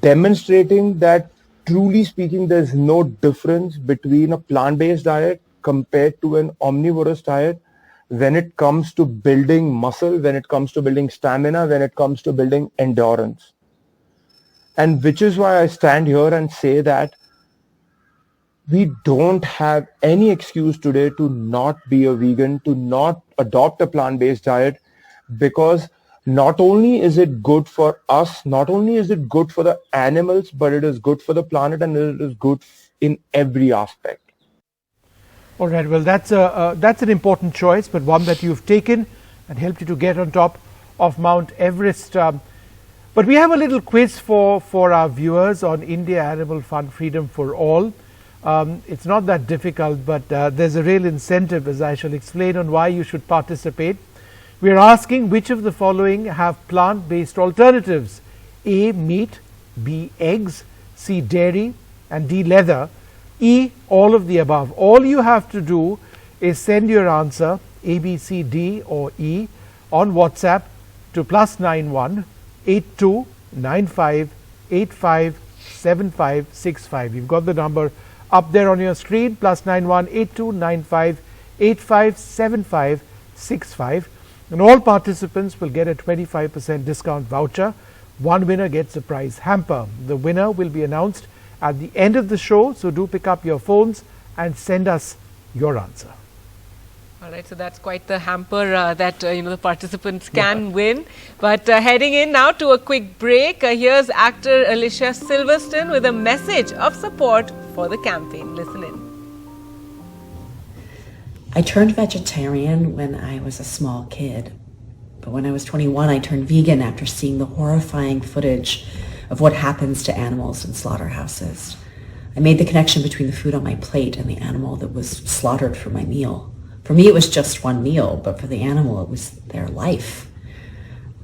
demonstrating that, truly speaking, there's no difference between a plant-based diet compared to an omnivorous diet when it comes to building muscle, when it comes to building stamina, when it comes to building endurance. And which is why I stand here and say that we don't have any excuse today to not be a vegan, to not adopt a plant-based diet, because not only is it good for us, not only is it good for the animals, but it is good for the planet and it is good in every aspect. All right, well, that's an important choice, but one that you've taken and helped you to get on top of Mount Everest. But we have a little quiz for our viewers on India Animal Fund Freedom for All. It's not that difficult, but there's a real incentive, as I shall explain, on why you should participate. We are asking which of the following have plant-based alternatives: A, meat; B, eggs; C, dairy; and D, leather; E, all of the above. All you have to do is send your answer A, B, C, D or E on WhatsApp to +91 82 95 85 75 65. You've got the number up there on your screen, +91 82 95 85 75 65, and all participants will get a 25% discount voucher. One winner gets a prize hamper. The winner will be announced at the end of the show, so do pick up your phones and send us your answer. All right, so that's quite the hamper that the participants can win. But heading in now to a quick break, here's actor Alicia Silverstone with a message of support for the campaign. Listen in. I turned vegetarian when I was a small kid, but when I was 21, I turned vegan after seeing the horrifying footage of what happens to animals in slaughterhouses. I made the connection between the food on my plate and the animal that was slaughtered for my meal. For me, it was just one meal, but for the animal, it was their life.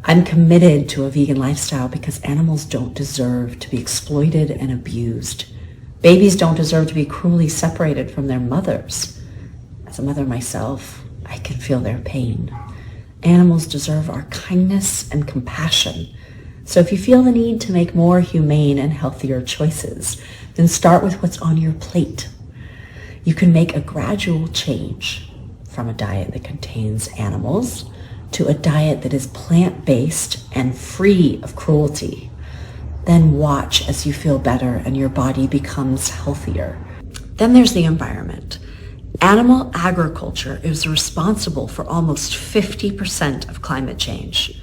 I'm committed to a vegan lifestyle because animals don't deserve to be exploited and abused. Babies don't deserve to be cruelly separated from their mothers. As a mother myself, I can feel their pain. Animals deserve our kindness and compassion. So if you feel the need to make more humane and healthier choices, then start with what's on your plate. You can make a gradual change from a diet that contains animals to a diet that is plant-based and free of cruelty. Then watch as you feel better and your body becomes healthier. Then there's the environment. Animal agriculture is responsible for almost 50% of climate change.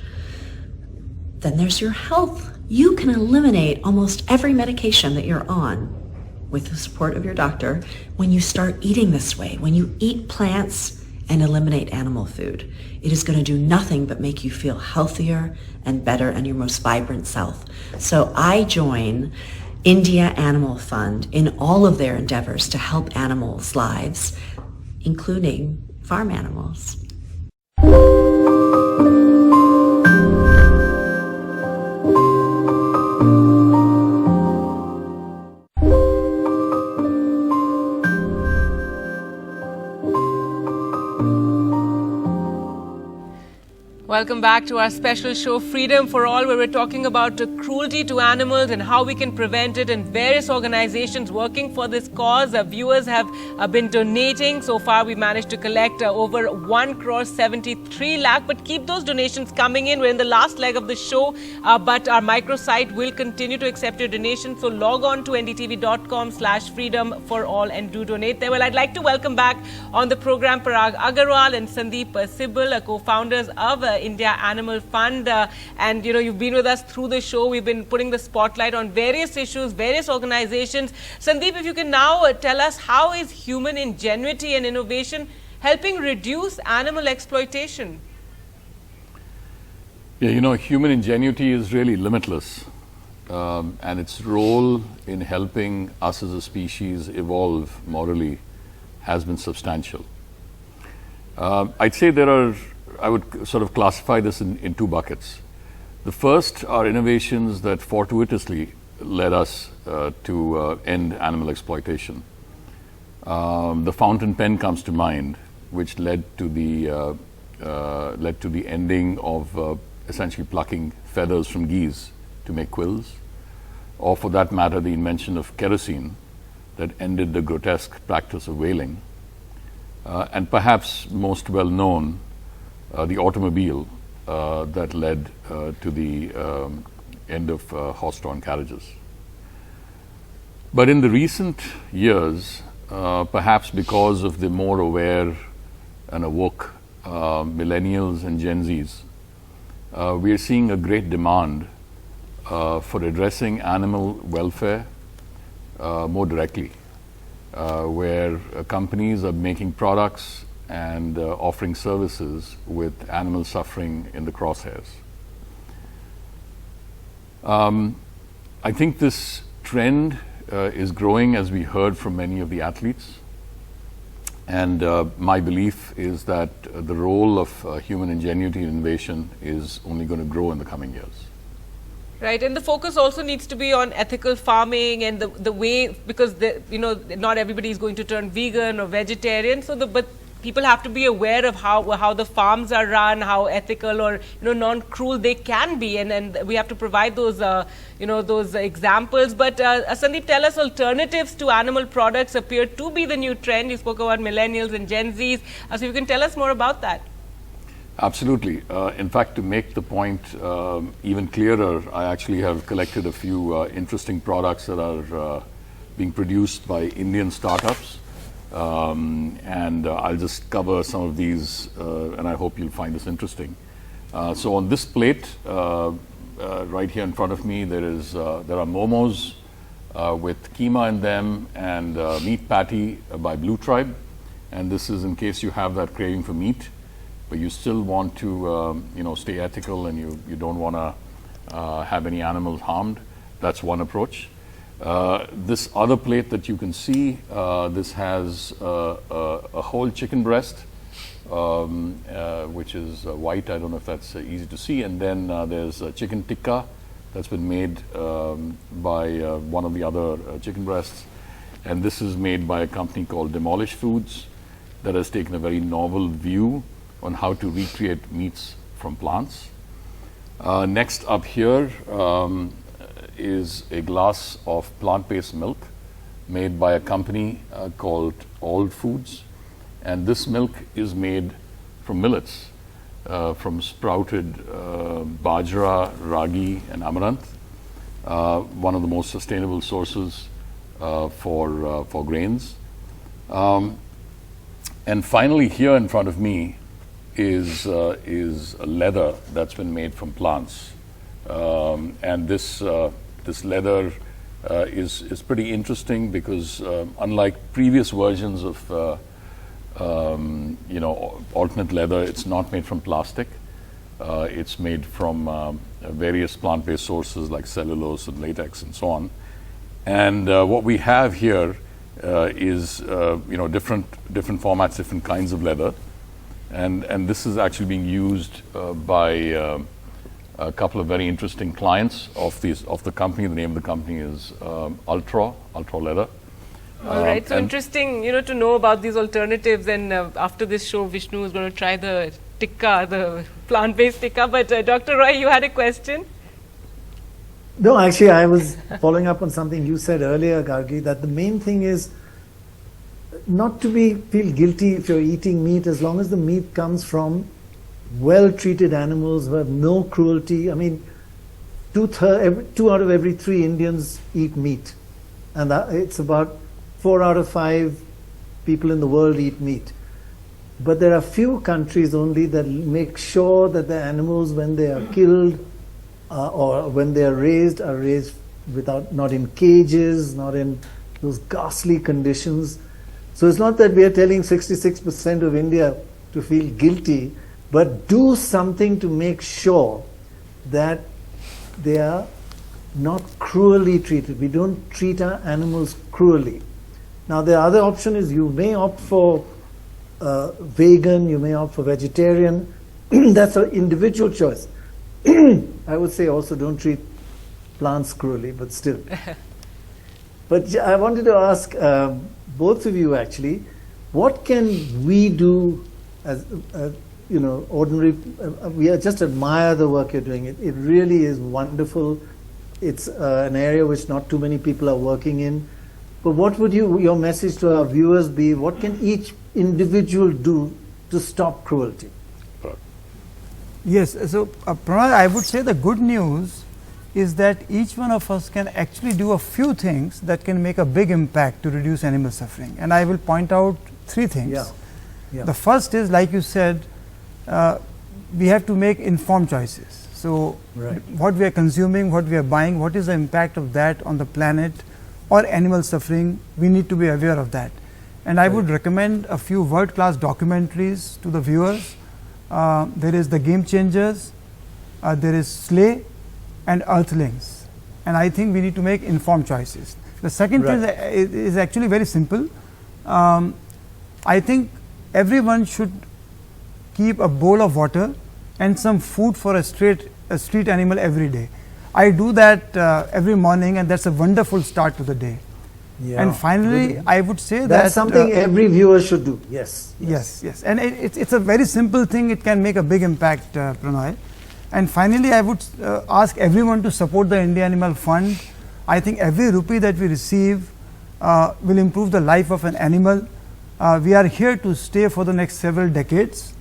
Then there's your health. You can eliminate almost every medication that you're on with the support of your doctor when you start eating this way, when you eat plants and eliminate animal food. It is going to do nothing but make you feel healthier and better and your most vibrant self. So I join India Animal Fund in all of their endeavors to help animals' lives, including farm animals. Welcome back to our special show, Freedom for All, where we're talking about cruelty to animals and how we can prevent it, and various organizations working for this cause. Viewers have been donating. So far, we managed to collect over 1.73 crore, but keep those donations coming in. We're in the last leg of the show, but our microsite will continue to accept your donations. So log on to ndtv.com/freedom for all and do donate there. Well, I'd like to welcome back on the program Parag Agarwal and Sandeep Sibal, co-founders of India Animal Fund, and you've been with us through the show. We've been putting the spotlight on various issues, various organizations. Sandeep, if you can now tell us, how is human ingenuity and innovation helping reduce animal exploitation? Yeah, human ingenuity is really limitless, and its role in helping us as a species evolve morally has been substantial. I'd say I would sort of classify this in two buckets. The first are innovations that fortuitously led us to end animal exploitation. The fountain pen comes to mind, which led to the ending of essentially plucking feathers from geese to make quills, or for that matter, the invention of kerosene that ended the grotesque practice of whaling, and perhaps most well known, the automobile that led to the end of horse-drawn carriages. But in the recent years, perhaps because of the more aware and awoke millennials and Gen Zs, we are seeing a great demand for addressing animal welfare more directly, where companies are making products and offering services with animal suffering in the crosshairs. I think this trend is growing, as we heard from many of the athletes. And my belief is that the role of human ingenuity and innovation is only going to grow in the coming years. Right, and the focus also needs to be on ethical farming and the way, because not everybody is going to turn vegan or vegetarian. So but people have to be aware of how the farms are run, how ethical or non-cruel they can be, and we have to provide those those examples. But Sandeep, tell us, alternatives to animal products appear to be the new trend. You spoke about millennials and Gen Zs, so you can tell us more about that. Absolutely. In fact, to make the point even clearer, I actually have collected a few interesting products that are being produced by Indian startups. And I'll just cover some of these, and I hope you'll find this interesting. So on this plate, right here in front of me, there are momos with keema in them and meat patty by Blue Tribe. And this is in case you have that craving for meat, but you still want to stay ethical and you don't want to have any animals harmed. That's one approach. This other plate that you can see, this has a whole chicken breast, which is white. I don't know if that's easy to see. And then there's chicken tikka that's been made by one of the other chicken breasts. And this is made by a company called Demolish Foods that has taken a very novel view on how to recreate meats from plants. Next up here is a glass of plant-based milk made by a company called Old Foods. And this milk is made from millets, from sprouted bajra, ragi, and amaranth, one of the most sustainable sources for grains. And finally, here in front of me is a leather that's been made from plants, and this leather is pretty interesting because unlike previous versions of alternate leather, it's not made from plastic. It's made from various plant-based sources like cellulose and latex and so on. And what we have here is different formats, different kinds of leather. And this is actually being used by a couple of very interesting clients of the company. The name of the company is Ultra Leather. All right, so interesting, to know about these alternatives. And after this show, Vishnu is going to try the tikka, the plant-based tikka. But Dr. Roy, you had a question? No, actually, I was following up on something you said earlier, Gargi, that the main thing is not to feel guilty if you're eating meat, as long as the meat comes from well-treated animals who have no cruelty. I mean, 2 out of every 3 Indians eat meat, and it's about 4 out of 5 people in the world eat meat. But there are few countries only that make sure that the animals, when they are killed or when they are raised not in cages, not in those ghastly conditions. So it's not that we are telling 66% of India to feel guilty, but do something to make sure that they are not cruelly treated. We don't treat our animals cruelly. Now the other option is you may opt for vegan, you may opt for vegetarian. That's an individual choice. I would say also don't treat plants cruelly, but still. But I wanted to ask both of you actually, what can we do as ordinary? We just admire the work you're doing. It really is wonderful. It's an area which not too many people are working in. But what would your message to our viewers be? What can each individual do to stop cruelty? Yes, so Pranay, I would say the good news is that each one of us can actually do a few things that can make a big impact to reduce animal suffering. And I will point out 3 things. Yeah. The first is, like you said, we have to make informed choices. So what we are consuming, what we are buying, what is the impact of that on the planet or animal suffering, we need to be aware of that. And I would recommend a few world-class documentaries to the viewers. There is The Game Changers, there is Slay, and earthlings. And I think we need to make informed choices. The second thing is actually very simple. I think everyone should keep a bowl of water and some food for a street animal every day. I do that every morning, and that's a wonderful start to the day. Yeah. And finally, I would say that's something every viewer should do. Yes. Yes. And it's a very simple thing. It can make a big impact, Pranay. And finally, I would ask everyone to support the India Animal Fund. I think every rupee that we receive will improve the life of an animal. We are here to stay for the next several decades,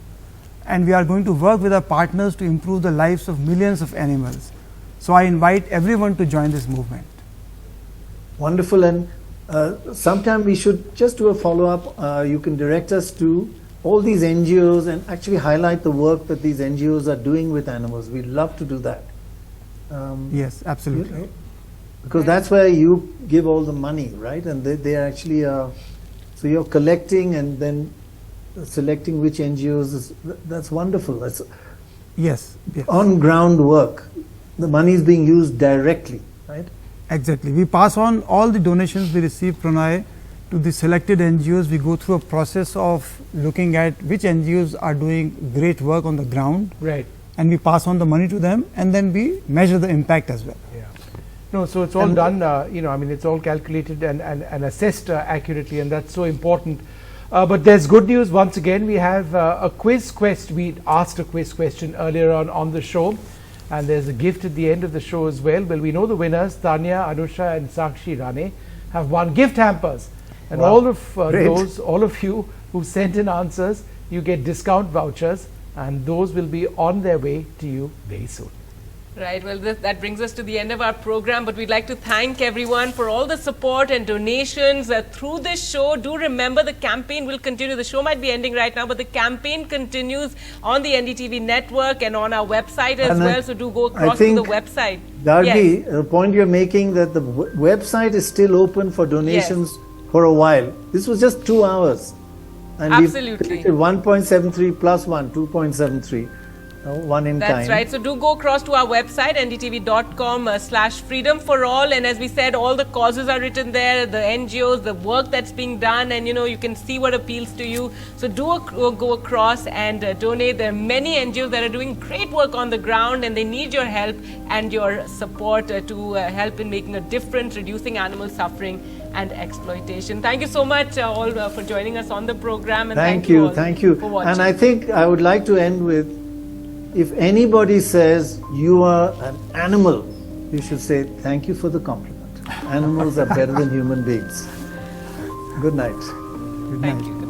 and we are going to work with our partners to improve the lives of millions of animals. So I invite everyone to join this movement. Wonderful. And sometime we should just do a follow-up. You can direct us to all these NGOs and actually highlight the work that these NGOs are doing with animals. We'd love to do that. Yes, absolutely. You know, because that's where you give all the money, right? And they are actually, so you're collecting and then selecting which NGOs. That's wonderful. That's yes. On-ground work. The money is being used directly, right? Exactly. We pass on all the donations we receive, Pranay, to the selected NGOs. We go through a process of looking at which NGOs are doing great work on the ground. Right. And we pass on the money to them, and then we measure the impact as well. Yeah. No, so it's all done, I mean, it's all calculated and assessed accurately, and that's so important. But there's good news. Once again, we have a quiz question. We asked a quiz question earlier on the show. And there's a gift at the end of the show as well. Well, we know the winners, Tanya, Anusha and Sakshi Rane, have won gift hampers. And all of you who sent in answers, you get discount vouchers, and those will be on their way to you very soon. Right, well, that brings us to the end of our program, but we'd like to thank everyone for all the support and donations through this show. Do remember the campaign will continue. The show might be ending right now, but the campaign continues on the NDTV network and on our website as well, so do go across to the website. Gargi, the point you're making that the website is still open for donations for a while. This was just 2 hours. And absolutely. We've 1.73 plus 1, 2.73. One in That's kind. right. So do go across to our website, ndtv.com/freedom for all. And as we said, all the causes are written there, the NGOs, the work that's being done, and you can see what appeals to you. So do go across and donate. There are many NGOs that are doing great work on the ground, and they need your help and your support to help in making a difference, reducing animal suffering and exploitation. Thank you so much all for joining us on the program. And thank you all thank you. For watching. And I think I would like to end with, if anybody says you are an animal, you should say thank you for the compliment. Animals are better than human beings. Good night. Good night.